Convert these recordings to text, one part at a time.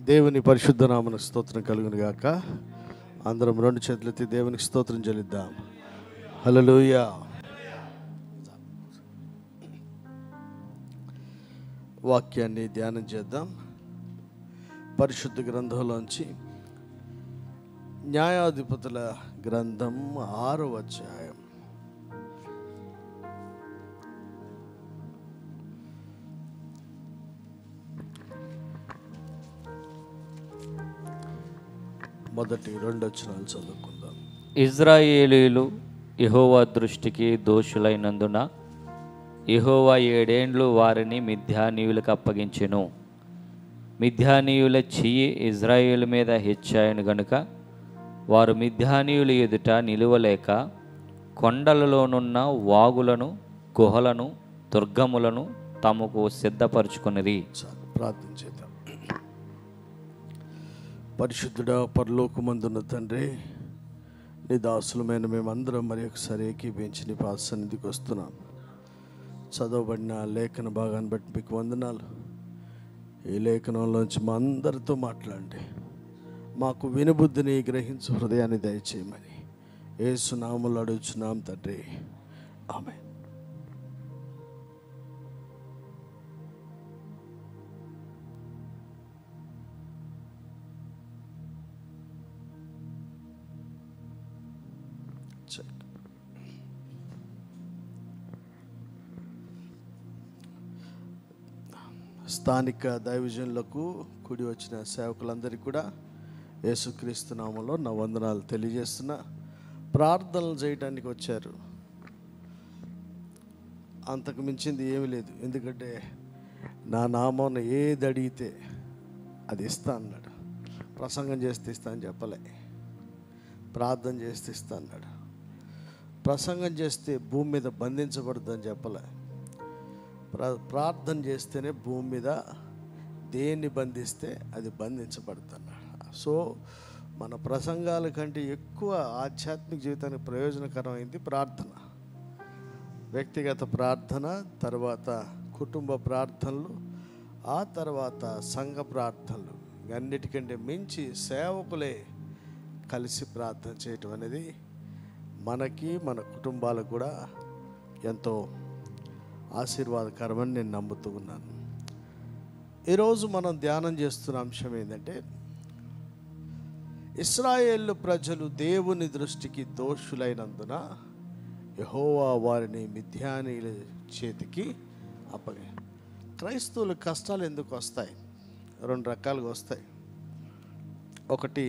దేవుని పరిశుద్ధ నామమునకు స్తోత్రం కలుగును గాక. అందరం రెండు చేతులెత్తి దేవునికి స్తోత్రం చెల్లిద్దాం. హల్లెలూయా. వాక్యాన్ని ధ్యానం చేద్దాం. పరిశుద్ధ గ్రంథంలోంచి న్యాయాధిపతుల గ్రంథం 6వ అధ్యాయం. మొదటి 2 వచనాలు చదువుకుందాం. ఇజ్రాయేలీలు యెహోవా దృష్టికి దోషులైనందున యెహోవా 7 ఏండ్లు వారిని మిద్యానీయులకు అప్పగించెను. మిద్యానీయుల చెయ్యి ఇజ్రాయేలు మీద హెచ్చాయను గనుక వారు మిద్యానీయుల ఎదుట నిలువలేక కొండలలోనున్న వాగులను, గుహలను, దుర్గములను తమకు సిద్ధపరచుకున్నది. ప్రార్థన చేద్దాం. పరిశుద్ధుడా, పరలోకమందున్న తండ్రి, నీ దాసులమైన మేమందరం మరి ఒకసారి ఏకీభించి నీ పాద సన్నిధికి వస్తున్నాం. చదవబడిన లేఖన భాగాన్ని బట్టి మీకు వందనాలు. ఈ లేఖనంలోంచి మా అందరితో మాట్లాడండి. మాకు వినుబుద్ధిని, గ్రహించు హృదయాన్ని దయచేయమని యేసు నామములో అడుగుచున్నాం తండ్రి, ఆమేన్. స్థానిక దైవజనులకు, కూడి వచ్చిన సేవకులందరికీ కూడా యేసుక్రీస్తు నామములో నా వందనాలు తెలియజేస్తున్నా. ప్రార్థనలు చేయడానికి వచ్చారు, అంతకు మించింది ఏమీ లేదు. ఎందుకంటే నా నామం ఏది అడిగితే అది ఇస్తా అన్నాడు. ప్రసంగం చేస్తే ఇస్తా అని చెప్పలే, ప్రార్థన చేస్తే ఇస్తా అన్నాడు. ప్రసంగం చేస్తే భూమి మీద బంధించబడుతుందని చెప్పలే, ప్రార్థన చేస్తేనే భూమి మీద దేన్ని బంధిస్తే అది బంధించబడుతున్నాడు. సో మన ప్రసంగాల కంటే ఎక్కువ ఆధ్యాత్మిక జీవితానికి ప్రయోజనకరమైంది ప్రార్థన. వ్యక్తిగత ప్రార్థన, తర్వాత కుటుంబ ప్రార్థనలు, ఆ తర్వాత సంఘ ప్రార్థనలు, అన్నిటికంటే మించి సేవకులే కలిసి ప్రార్థన చేయటం అనేది మనకి, మన కుటుంబాలకు కూడా ఎంతో ఆశీర్వాదకరమని నేను నమ్ముతూ ఉన్నాను. ఈరోజు మనం ధ్యానం చేస్తున్న అంశం ఏంటంటే, ఇశ్రాయేలు ప్రజలు దేవుని దృష్టికి దోషులైనందున యెహోవా వారిని మిద్యానీయుల చేతికి క్రైస్తవుల కష్టాలు ఎందుకు వస్తాయి? 2 రకాలుగా వస్తాయి. ఒకటి,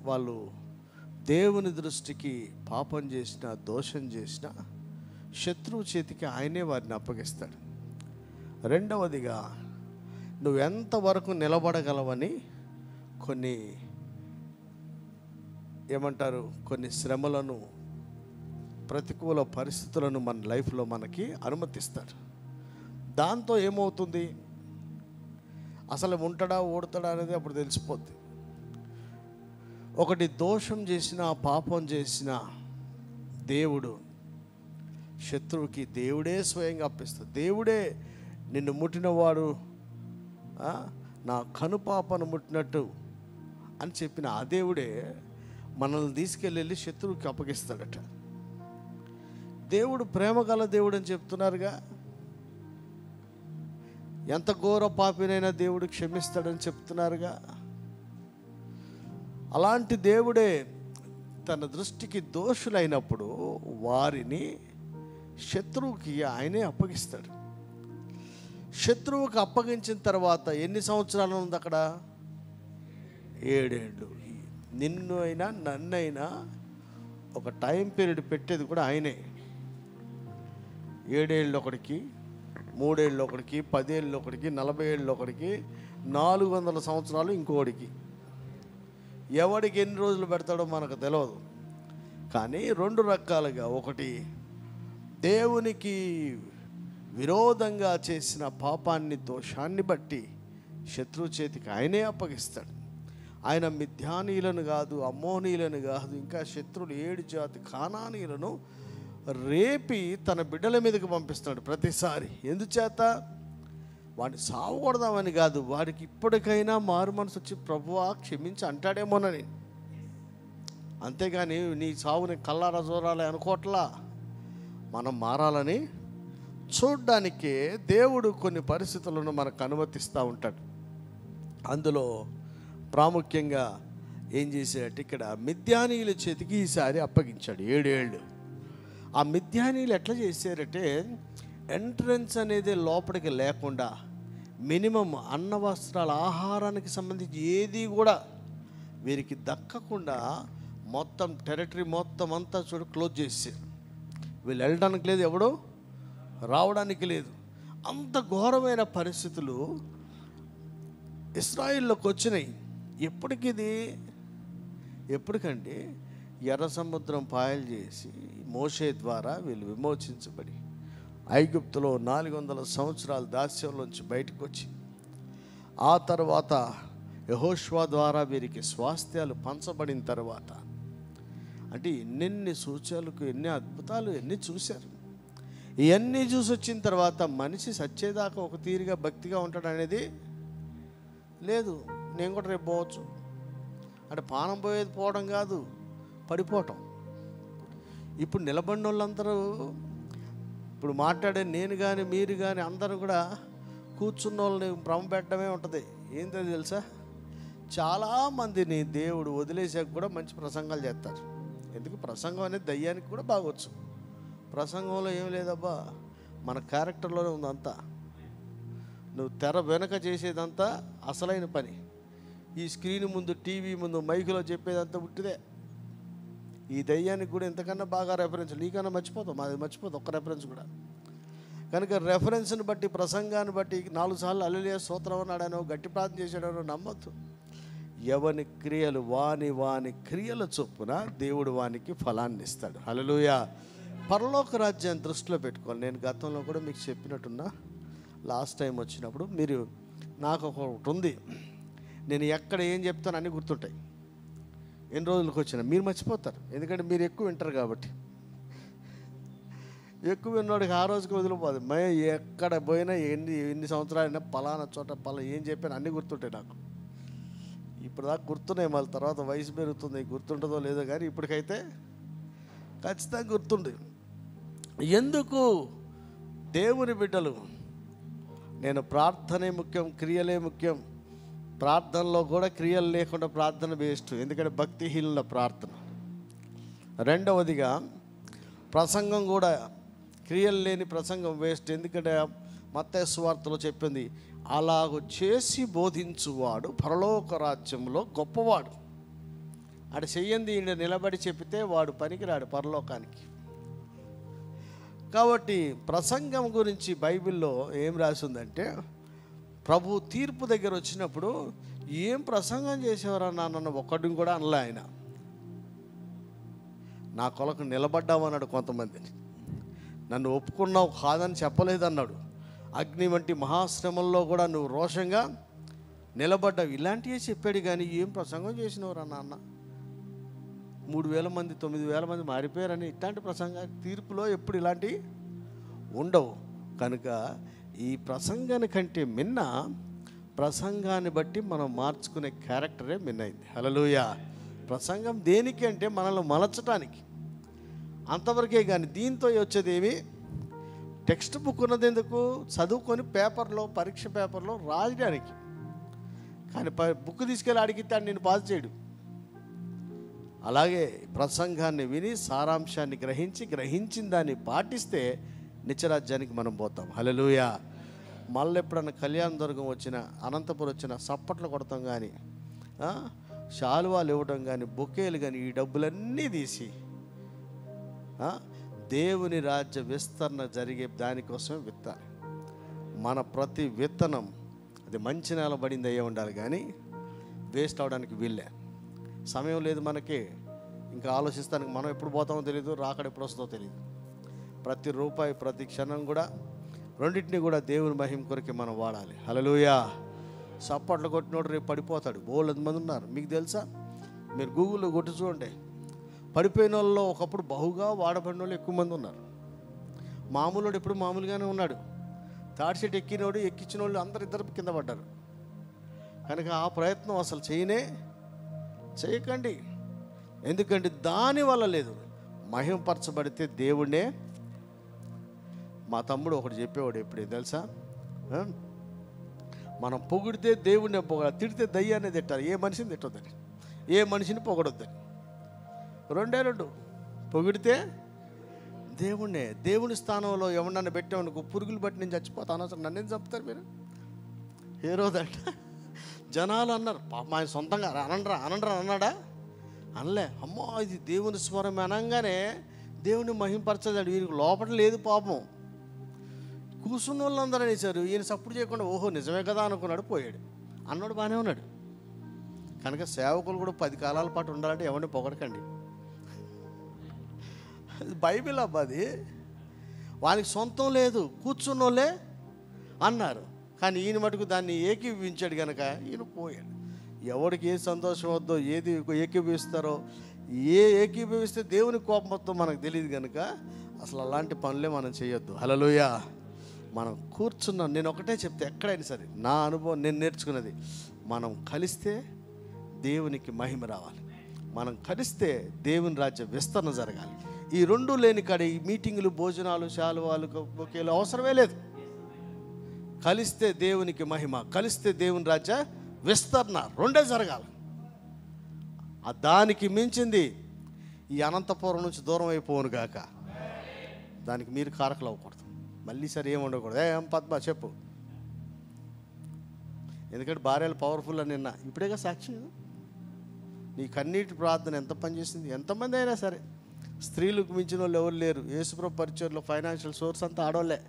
వాళ్ళు దేవుని దృష్టికి పాపం చేసిన, దోషం చేసిన శత్రువు చేతికి ఆయనే వారిని అప్పగిస్తాడు. రెండవదిగా, నువ్వు ఎంతవరకు నిలబడగలవని కొన్ని శ్రమలను, ప్రతికూల పరిస్థితులను మన లైఫ్లో మనకి అనుమతిస్తాడు. దాంతో ఏమవుతుంది, అసలు ఉంటాడా ఓడతాడా అనేది అప్పుడు తెలిసిపోద్ది. ఒకటి, దోషం చేసిన, పాపం చేసిన దేవుడు శత్రువుకి దేవుడే స్వయంగా అప్పిస్తాడు. దేవుడే నిన్ను ముట్టినవాడు నా కనుపాపను ముట్టినట్టు అని చెప్పిన ఆ దేవుడే మనల్ని తీసుకెళ్ళి శత్రువుకి అప్పగిస్తాడట. దేవుడు ప్రేమగల దేవుడు అని చెప్తున్నారుగా. ఎంత ఘోర పాపినైనా దేవుడు క్షమిస్తాడని చెప్తున్నారుగా. అలాంటి దేవుడే తన దృష్టికి దోషులైనప్పుడు వారిని శత్రువుకి ఆయనే అప్పగిస్తాడు. శత్రువుకి అప్పగించిన తర్వాత ఎన్ని సంవత్సరాలు ఉంది అక్కడ? 7 ఏండ్లు. నిన్ను అయినా నన్నైనా ఒక టైం పీరియడ్ పెట్టేది కూడా ఆయనే. 7 ఏళ్ళు ఒకడికి, 3 ఏళ్ళు ఒకడికి, 10 ఏళ్ళు ఒకడికి, 40 ఏళ్ళు ఒకడికి, 400 సంవత్సరాలు ఇంకోడికి. ఎవడికి ఎన్ని రోజులు పెడతాడో మనకు తెలియదు. కానీ 2 రకాలుగా, ఒకటి దేవునికి విరోధంగా చేసిన పాపాన్ని, దోషాన్ని బట్టి శత్రువు చేతికి ఆయనే అప్పగిస్తాడు. ఆయన మిద్యానీయులను కాదు, అమ్మోనీయులను కాదు, ఇంకా శత్రువులు 7 జాతి కానానీయులను రేపి తన బిడ్డల మీదకి పంపిస్తున్నాడు ప్రతిసారి. ఎందుచేత? వాడిని సావకూడదామని కాదు, వాడికి ఇప్పటికైనా మారు మనసు వచ్చి ప్రభువా క్షమించి అంటాడేమోనని. అంతేగాని నీ సావుని కల్లారా చూడాలి అనుకోవట్లా. మనం మారాలని చూడ్డానికే దేవుడు కొన్ని పరిస్థితులను మనకు అనుమతిస్తూ ఉంటాడు. అందులో ప్రాముఖ్యంగా ఏం చేశాడంటే ఇక్కడ మిద్యానీయుల చేతికి ఈసారి అప్పగించాడు 7 ఏళ్ళు. ఆ మిద్యానీయులు ఎట్లా చేశారంటే ఎంట్రన్స్ అనేది లోపలికి లేకుండా మినిమం అన్న వస్త్రాల ఆహారానికి సంబంధించి ఏది కూడా వీరికి దక్కకుండా మొత్తం టెరిటరీ మొత్తం అంతా క్లోజ్ చేశారు. వీళ్ళు వెళ్ళడానికి లేదు, ఎవడో రావడానికి లేదు. అంత ఘోరమైన పరిస్థితులు ఇశ్రాయేలులోకి వచ్చినాయి. ఎప్పటికంటే ఎర్ర సముద్రం పాయలు చేసి మోషే ద్వారా వీళ్ళు విమోచించబడి ఐగుప్తులో 400 సంవత్సరాల దాస్యంలోంచి బయటకు వచ్చి ఆ తర్వాత యెహోషువ ద్వారా వీరికి స్వాస్థ్యాలు పంచబడిన తర్వాత అంటే ఎన్నెన్ని సూచనలకు ఎన్ని అద్భుతాలు ఎన్ని చూశారు. ఇవన్నీ చూసి వచ్చిన తర్వాత మనిషి సచ్చేదాకా ఒక తీరుగా భక్తిగా ఉంటాడు అనేది లేదు. నేను కూడా రేపు పోవచ్చు అంటే పానం పోయేది పోవడం కాదు, పడిపోవటం. ఇప్పుడు నిలబడిన వాళ్ళందరూ ఇప్పుడు మాట్లాడే నేను కానీ మీరు కానీ అందరూ కూడా కూర్చున్న వాళ్ళని భ్రమ పెట్టడమే ఉంటుంది. ఏంటో తెలుసా, చాలామందిని దేవుడు వదిలేసాక కూడా మంచి ప్రసంగాలు చేస్తారు. ఎందుకు ప్రసంగం అనేది దయ్యానికి కూడా బాగొచ్చు. ప్రసంగంలో ఏం లేదబ్బా, మన క్యారెక్టర్లోనే ఉందంతా. నువ్వు తెర వెనక చేసేదంతా అసలైన పని. ఈ స్క్రీన్ ముందు టీవీ ముందు మైకులో చెప్పేదంతా ఉట్టిదే. ఈ దయ్యానికి కూడా ఎంతకన్నా బాగా రెఫరెన్స్ నీకన్నా మర్చిపోతాం, మాది మర్చిపోతాం ఒక్క రెఫరెన్స్ కూడా. కనుక రెఫరెన్స్ని బట్టి ప్రసంగాన్ని బట్టి 4 సార్లు హల్లెలూయా స్తోత్రం అన్నాడనో గట్టి ప్రార్థన చేశాడనో నమ్మొద్దు. ఎవని క్రియలు వాని క్రియల చొప్పున దేవుడు వానికి ఫలాన్ని ఇస్తాడు. హల్లెలూయా. పరలోక రాజ్యాన్ని దృష్టిలో పెట్టుకోవాలి. నేను గతంలో కూడా మీకు చెప్పినట్టున్నా, లాస్ట్ టైం వచ్చినప్పుడు మీరు నాకు ఒకటి ఉంది, నేను ఎక్కడ ఏం చెప్తాను అన్నీ గుర్తుంటాయి. ఎన్ని రోజులకు వచ్చినా మీరు మర్చిపోతారు, ఎందుకంటే మీరు ఎక్కువ వింటారు కాబట్టి. ఎక్కువ విన్నోడికి ఆ రోజుకి వదిలిపోదు. ఎక్కడ పోయినా ఎన్ని సంవత్సరాలైనా పలానా చోట ఏం చెప్పాను అన్నీ గుర్తుంటాయి నాకు. ఇప్పుడు దాకా గుర్తున్నాయి, మళ్ళీ తర్వాత వయసు పెరుగుతుంది, గుర్తుంటుందో లేదో కానీ ఇప్పటికైతే ఖచ్చితంగా గుర్తుంది. ఎందుకు దేవుని బిడ్డలు, నేను ప్రార్థనే ముఖ్యం, క్రియలే ముఖ్యం. ప్రార్థనలో కూడా క్రియలు లేకుండా ప్రార్థన వేస్ట్, ఎందుకంటే భక్తిహీనుల ప్రార్థన. రెండవదిగా ప్రసంగం కూడా క్రియలు లేని ప్రసంగం వేస్ట్, ఎందుకంటే మత్తయి సువార్తలో చెప్పింది, అలాగూ చేసి బోధించువాడు పరలోక రాజ్యంలో గొప్పవాడు. అటు చెయ్యంది ఈయన నిలబడి చెప్పితే వాడు పనికిరాడు పరలోకానికి. కాబట్టి ప్రసంగం గురించి బైబిల్లో ఏం రాసిందంటే, ప్రభు తీర్పు దగ్గర వచ్చినప్పుడు ఏం ప్రసంగం చేసేవారన్నా నన్ను ఒక్కడిని కూడా అనలే. ఆయన నా కొలకు నిలబడ్డామన్నాడు. కొంతమందిని నన్ను ఒప్పుకున్నావు కాదని చెప్పలేదన్నాడు. అగ్ని వంటి మహాశ్రమంలో కూడా నువ్వు రోషంగా నిలబడ్డావు, ఇలాంటివే చెప్పాడు. కానీ ఏం ప్రసంగం చేసినవరా నాన్న, 3,000 మంది 9,000 మంది మారిపోయారని ఇట్లాంటి ప్రసంగాలు తీర్పులో ఎప్పుడు ఇలాంటివి ఉండవు. కనుక ఈ ప్రసంగానికంటే మిన్న ప్రసంగాన్ని బట్టి మనం మార్చుకునే క్యారెక్టరే మిన్నైంది. హల్లెలూయా. ప్రసంగం దేనికి అంటే మనల్ని మలచటానికి, అంతవరకే. కానీ దీంతో వచ్చేది ఏమి, టెక్స్ట్ బుక్ ఉన్నది ఎందుకు, చదువుకొని పేపర్లో పరీక్ష పేపర్లో రాయడానికి. కానీ బుక్ తీసుకెళ్ళి అడిగితే నేను పాస్ చేయడు. అలాగే ప్రసంగాన్ని విని సారాంశాన్ని గ్రహించిన దాన్ని పాటిస్తే నిత్యరాజ్యానికి మనం పోతాం. హల్లెలూయా. మళ్ళీ ఎప్పుడన్నా కళ్యాణదుర్గం వచ్చిన, అనంతపురం వచ్చిన సప్పట్లు కొడతాం కానీ, శాలువాలు ఇవ్వడం కానీ, బొకేలు కానీ, ఈ డబ్బులన్నీ తీసి దేవుని రాజ్య విస్తరణ జరిగే దానికోసమే విత్తాలి. మన ప్రతి విత్తనం అది మంచి నేల పడింది అయ్యే ఉండాలి, కానీ వేస్ట్ అవడానికి వీళ్ళే. సమయం లేదు మనకి, ఇంకా ఆలోచిస్తానికి. మనం ఎప్పుడు పోతామో తెలియదు, రాకడ ఎప్పుడు వస్తుందో తెలియదు. ప్రతి రూపాయి ప్రతి క్షణం కూడా రెండింటిని కూడా దేవుని మహిమ కొరకే మనం వాడాలి. హల్లెలూయా. సప్పట్లు కొట్టినోడు రేపు పడిపోతాడు. బోలెడు మంది ఉన్నారు, మీకు తెలుసా? మీరు గూగుల్లో కొట్టి చూడండి. పడిపోయిన వాళ్ళలో ఒకప్పుడు బహుగా వాడబడిన వాళ్ళు ఎక్కువ మంది ఉన్నారు. మామూలుడు ఎప్పుడు మామూలుగానే ఉన్నాడు, తాడి చెట్టు ఎక్కించిన వాళ్ళు అందరు ఇద్దరు కింద పడ్డారు. కనుక ఆ ప్రయత్నం అసలు చేయకండి. ఎందుకంటే దానివల్ల లేదు, మహిమపరచబడితే దేవుడే. మా తమ్ముడు ఒకటి చెప్పేవాడు ఎప్పుడే తెలుసా, మనం పొగిడితే దేవుడిని పొగడాలి, తిడితే దయ్యాన్ని తిట్టాలి. ఏ మనిషిని తిట్టొద్దని, ఏ మనిషిని పొగడొద్దని. రెండు పొగిడితే దేవుణ్ణే. దేవుని స్థానంలో ఎవరినన్నా పెట్టామనుకో, పురుగులు బట్టి నేను చచ్చిపోతాను, అసలు నన్ను ఎందుకు చంపుతారు మీరు? ఏ రోజంట జనాలు అన్నారు, పాపం ఆయన సొంతంగా అనండ్రా అన్నాడా? అనలే. అమ్మో ఇది దేవుని స్వరం అనగానే దేవుని మహింపరచదండి. వీరికి లోపల లేదు పాపం. కూర్చున్న వాళ్ళందరూ అనేసారు. ఈయన సప్పుడు చేయకుండా ఓహో నిజమే కదా అనుకున్నాడు, పోయాడు. అన్నాడు బాగానే ఉన్నాడు. కనుక సేవకులు కూడా 10 కాలాల పాటు ఉండాలంటే ఎవరిని పొగడకండి. బైబిల్ అబ్బా అది. వానికి సొంతం లేదు, కూర్చున్నోళ్ళే అన్నారు. కానీ ఈయన మటుకు దాన్ని ఏకీభవించాడు కనుక ఈయన పోయాడు. ఎవరికి ఏ సంతోషం వద్దో, ఏది ఏకీభవిస్తారో, ఏకీభవిస్తే దేవుని కోపం వద్దో మనకు తెలియదు కనుక అసలు అలాంటి పనులే మనం చేయొద్దు. హల్లెలూయా. మనం కూర్చున్నాం. నేను ఒకటే చెప్తే ఎక్కడైనా సరే నా అనుభవం నేను నేర్చుకున్నది, మనం కలిస్తే దేవునికి మహిమ రావాలి, మనం కలిస్తే దేవుని రాజ్య విస్తరణ జరగాలి. ఈ రెండు లేని కాడ ఈ మీటింగులు, భోజనాలు, శాలువాలు, బొకేలు అవసరమే లేదు. కలిస్తే దేవునికి మహిమ, కలిస్తే దేవుని రాజ్య విస్తరణ రెండే జరగాలి. దానికి మించింది ఈ అనంతపురం నుంచి దూరం అయిపోను గాక. దానికి మీరు కారకులు అవ్వకూడదు. మళ్ళీ సరే ఏమి ఉండకూడదు. ఏం పద్మ చెప్పు. ఎందుకంటే భార్యలు పవర్ఫుల్ అని నిన్న ఇప్పుడేగా సాక్షి. నీ కన్నీటి ప్రార్థన ఎంత పనిచేసింది. ఎంతమంది అయినా సరే స్త్రీలకు మించిన వాళ్ళు ఎవరు లేరు. యేసుప్రభు పరిచర్లో ఫైనాన్షియల్ సోర్స్ అంతా ఆడవాళ్ళే.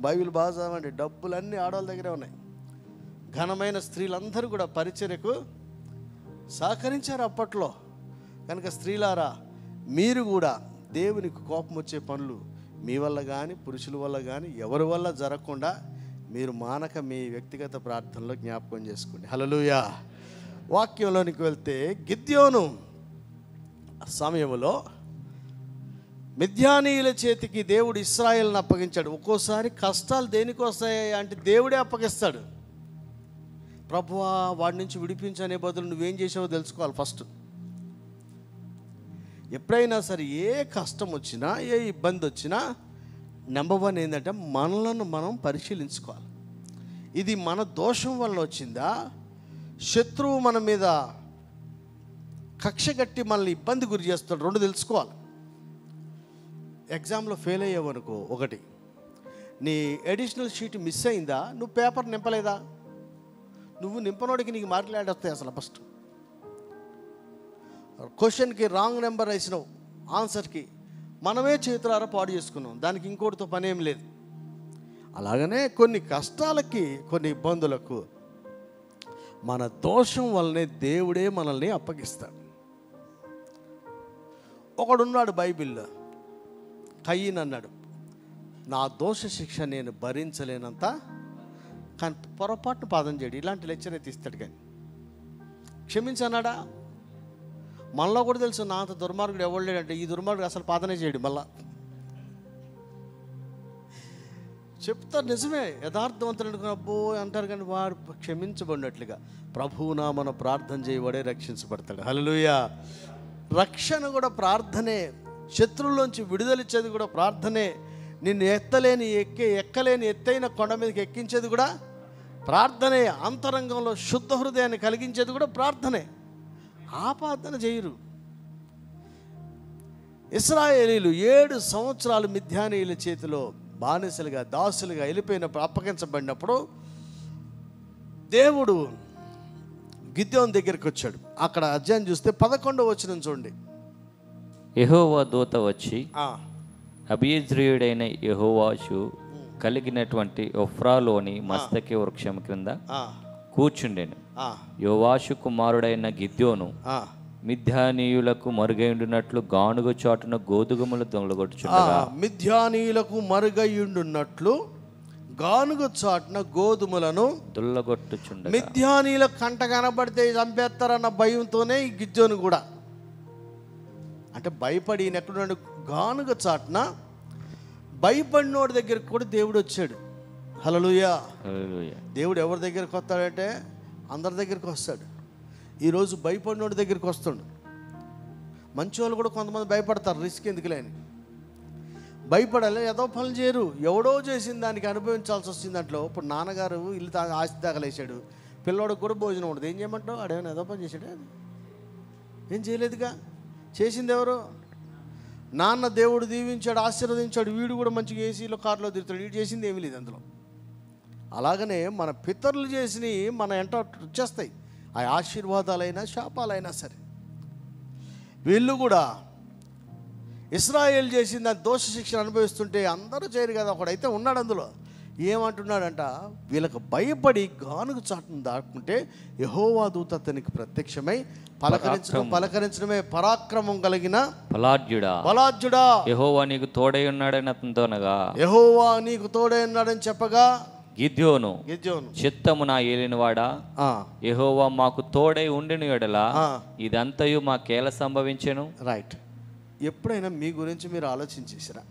బైబిల్ బాగా చదవండి, డబ్బులన్నీ ఆడవాళ్ళ దగ్గరే ఉన్నాయి. ఘనమైన స్త్రీలందరూ కూడా పరిచర్యకు సహకరించారు అప్పట్లో. కనుక స్త్రీలారా, మీరు కూడా దేవునికి కోపం వచ్చే పనులు మీ వల్ల కానీ, పురుషుల వల్ల కానీ, ఎవరి వల్ల జరగకుండా మీరు మానక మీ వ్యక్తిగత ప్రార్థనలో జ్ఞాపకం చేసుకోండి. హల్లెలూయా. వాక్యంలోనికి వెళ్తే, గిద్యోను సమయంలో మిద్యానీయుల చేతికి దేవుడు ఇశ్రాయేలును అప్పగించాడు. ఒక్కోసారి కష్టాలు దేనికి వస్తాయి అంటే దేవుడే అప్పగిస్తాడు. ప్రభువా వాడి నుంచి విడిపించనే బదులు నువ్వేం చేసావో తెలుసుకోవాలి ఫస్ట్. ఎప్పుడైనా సరే ఏ కష్టం వచ్చినా, ఏ ఇబ్బంది వచ్చినా నెంబర్ 1 ఏంటంటే మనలను మనం పరిశీలించుకోవాలి. ఇది మన దోషం వల్ల వచ్చిందా, శత్రువు మన మీద కక్ష కట్టి మనల్ని ఇబ్బంది గురి చేస్తాడు. 2 తెలుసుకోవాలి. ఎగ్జామ్లో ఫెయిల్ అయ్యావనుకో, 1 నీ ఎడిషనల్ షీట్ మిస్ అయిందా, నువ్వు పేపర్ నింపలేదా, నువ్వు నింపనోడికి నీకు మార్కులు యాడ్ వస్తాయి. అసలు ఫస్ట్ క్వశ్చన్కి రాంగ్ నెంబర్ వేసినావు, ఆన్సర్కి మనమే చేతులారా పాడు చేసుకున్నాం. దానికి ఇంకోటితో పని ఏం లేదు. అలాగనే కొన్ని కష్టాలకి, కొన్ని ఇబ్బందులకు మన దోషం వల్లనే దేవుడే మనల్ని అప్పగిస్తాడు. ఒకడున్నాడు బైబిల్లో, కయ్యను అన్నాడు, నా దోష శిక్ష నేను భరించలేనంత. కానీ పొరపాటును పాదం చేయడు. ఇలాంటి లెక్చర్ అయితే ఇస్తాడు. కానీ క్షమించన్నాడా? మనలో కూడా తెలుసు నా అంత దుర్మార్గుడు ఎవరు లేడంటే. ఈ దుర్మార్గుడు అసలు పాదనే చేయడు. మళ్ళా చెప్తారు నిజమే, యథార్థవంతులు అనుకున్న అబ్బో అంటారు. కానీ వాడు క్షమించబడినట్లుగా ప్రభువు నామన ప్రార్థన చేయవాడే రక్షించబడతాడు. హల్లెలూయా. రక్షణ కూడా ప్రార్థనే. శత్రువులోంచి విడుదలిచ్చేది కూడా ప్రార్థనే. నిన్ను ఎక్కలేని ఎత్తైన కొండ మీదకి ఎక్కించేది కూడా ప్రార్థనే. అంతరంగంలో శుద్ధ హృదయాన్ని కలిగించేది కూడా ప్రార్థనే. ఆ ప్రార్థన చేయరు. ఇశ్రాయేలీలు 7 సంవత్సరాలు మిద్యానీయుల చేతిలో బానిసలుగా, దాసులుగా వెళ్ళిపోయినప్పుడు, అప్పగించబడినప్పుడు దేవుడు గిద్యోను దగ్గరికి వచ్చాడు. అక్కడ అధ్యాయం చూస్తే 11వ వచనం చూడండి. యెహోవా దూత వచ్చి అబీజ్రీయుడైన యెహోవాషు కలిగినటువంటి ఒఫ్రాలోని మస్తకి వృక్షం క్రింద కూర్చుండెను. యోవాషు కుమారుడైన గిద్యోను మిద్యానీయులకు మరుగైండున్నట్లు గానుగ చాటున గోధుమలు దొంగలగొట్టుచుండగా, మిద్యానీయులకు మరుగైండున్నట్లు గానుగ చాటున గోధుమలను దొల్లగొట్టుచుండగా, మిద్యానీయుల కంట కనబడితే చంపేస్తారన్న భయంతోనే ఈ గిద్యోను కూడా, అంటే భయపడి ఎక్కడున్నాడు, గానుగ చాటున భయపడినోడి దగ్గరికి కూడా దేవుడు వచ్చాడు. హల్లెలూయా. హల్లెలూయా. దేవుడు ఎవరి దగ్గరికి వస్తాడంటే అందరి దగ్గరికి వస్తాడు. ఈరోజు భయపడినోడి దగ్గరికి వస్తాడు. మంచి వాళ్ళు కూడా కొంతమంది భయపడతారు, రిస్క్ ఎందుకులే అని. భయపడాలి, ఏదో పనులు చేయరు. ఎవడో చేసిన దానికి అనుభవించాల్సి వస్తుంది. దాంట్లో ఇప్పుడు నాన్నగారు ఇల్లు ఆస్తి దాఖలేసాడు, పిల్లోడికి కూడా భోజనం ఉండదు. ఏం చేయమంటావు? ఆడేమైనా ఏదో పని చేశాడు? ఏం చేయలేదుగా. చేసింది ఎవరు? నాన్న. దేవుడు దీవించాడు, ఆశీర్వదించాడు, వీడు కూడా మంచిగా ఏసీలో కారులో తిరుగుతాడు. వీడు చేసింది ఏమీ లేదు అందులో. అలాగనే మన పితరులు చేసినవి మన ఎంట వచ్చేస్తాయి. ఆ ఆశీర్వాదాలైనా శాపాలైనా సరే. వీళ్ళు కూడా ఇశ్రాయేలు చేసిన దోష శిక్షణ అనుభవిస్తుంటే అందరూ చేయరు కదా, ఒకడైతే ఉన్నాడు అందులో. ఏమంటున్నాడంట, వీళ్ళకు భయపడి గానుగు చాటును దాటుకుంటే యెహోవా దూత అతనికి ప్రత్యక్షమై పలకరించడమే పరాక్రమం కలిగిన బలాఢ్యుడా యెహోవా నీకు తోడై ఉన్నాడని అతనితో అనగా, యెహోవా నీకు తోడై ఉన్నాడని చెప్పగా, గిద్యోను చిత్తము నా ఏలినవాడా, యెహోవా మాకు తోడై ఉండిన యెడల ఇదంతయు మాకేలా సంభవించెను. రైట్. ఎప్పుడైనా మీ గురించి మీరు ఆలోచించేసారా?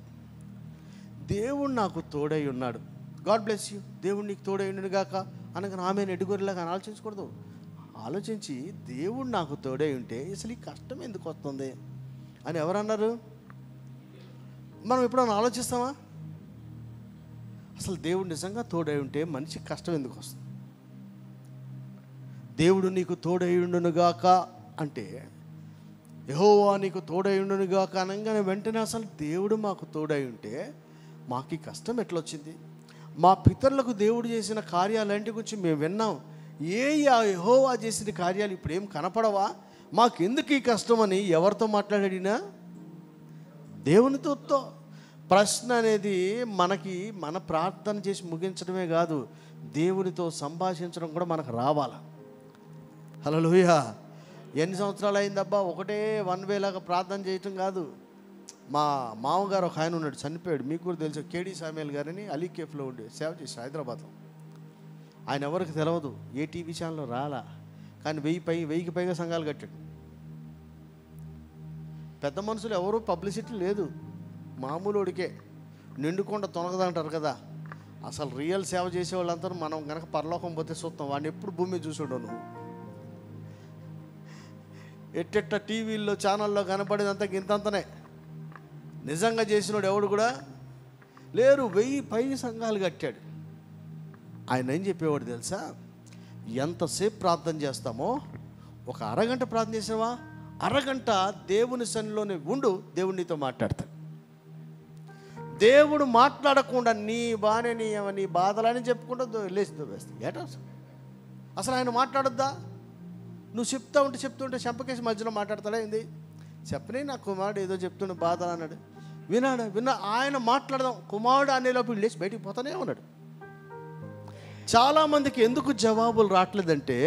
దేవుడు నాకు తోడై ఉన్నాడు, గాడ్ బ్లెస్ యూ, దేవుడు నీకు తోడై ఉండును గాక అనగా ఆమె ఎడుగురిలాగా ఆలోచించకూడదు. ఆలోచించి దేవుడు నాకు తోడై ఉంటే అసలు ఈ కష్టం ఎందుకు వస్తుంది అని ఎవరన్నారు? మనం ఎప్పుడైనా ఆలోచిస్తామా? అసలు దేవుడు నిజంగా తోడై ఉంటే మనిషికి కష్టం ఎందుకు వస్తుంది? దేవుడు నీకు తోడై ఉండునుగాక అంటే, యెహోవా నీకు తోడై ఉండునుగాక అనగానే వెంటనే అసలు దేవుడు మాకు తోడై ఉంటే మాకు ఈ కష్టం ఎట్లొచ్చింది? మా పితరులకు దేవుడు చేసిన కార్యాలంటి గురించి మేము విన్నాం. యెహోవా చేసిన కార్యాలు ఇప్పుడు ఏం కనపడవా? మాకెందుకు ఈ కష్టం అని ఎవరితో మాట్లాడినా? దేవునితో. ప్రశ్న అనేది మనకి మన ప్రార్థన చేసి ముగించడమే కాదు, దేవునితో సంభాషించడం కూడా మనకు రావాలి. హల్లెలూయా. ఎన్ని సంవత్సరాలు అయిందబ్బా ఒకటే వన్ వే లాగా ప్రార్థన చేయటం కాదు. మా మామగారు ఒక ఆయన ఉన్నాడు, చనిపోయాడు, మీకు కూడా తెలుసు, కేడి సామ్యాల్ గారని అలీకేఫ్లో ఉండే సేవ చేసి హైదరాబాద్లో. ఆయన ఎవరికి తెలియదు, ఏ టీవీ ఛానల్లో రాలా, కానీ 1000కి పైగా సంఘాలు కట్టాడు. పెద్ద మనుషులు ఎవరు పబ్లిసిటీ లేదు, మామూలుడికే నిండుకొండ తొనగదంటారు కదా. అసలు రియల్ సేవ చేసే వాళ్ళంతా మనం కనుక పరలోకం పోతే చూస్తాం, వాడిని ఎప్పుడు భూమి మీద చూసుండవు నువ్వు. ఎట్టెట్ట టీవీల్లో ఛానల్లో కనపడేదంతా ఇంతంతనే. నిజంగా చేసినోడు ఎవడు కూడా లేరు. 1000 పైగా సంఘాలు కట్టాడు. ఆయన ఏం చెప్పేవాడు తెలుసా? ఎంతసేపు ప్రార్థన చేస్తామో ఒక అరగంట ప్రార్థన చేసావా, అరగంట దేవుని సన్నిలోనే ఉండు, దేవుడు నీతో మాట్లాడతాడు. దేవుడు మాట్లాడకుండా నీ నీ బాధలని చెప్పుకుంటూ లేచి దొబ్బేస్తా. ఏటా అసలు ఆయన మాట్లాడొద్దా? నువ్వు చెప్తుంటే చెంపకేసి మధ్యలో మాట్లాడతాడా ఏంది? చెప్పనే నా కుమారుడు ఏదో చెప్తుండే బాధలు అన్నాడు, విన్నా ఆయన మాట్లాడదాం. కుమారుడు అనేలోపు లేచి బయటికి పోతానే ఉన్నాడు. చాలామందికి ఎందుకు జవాబులు రావట్లేదంటే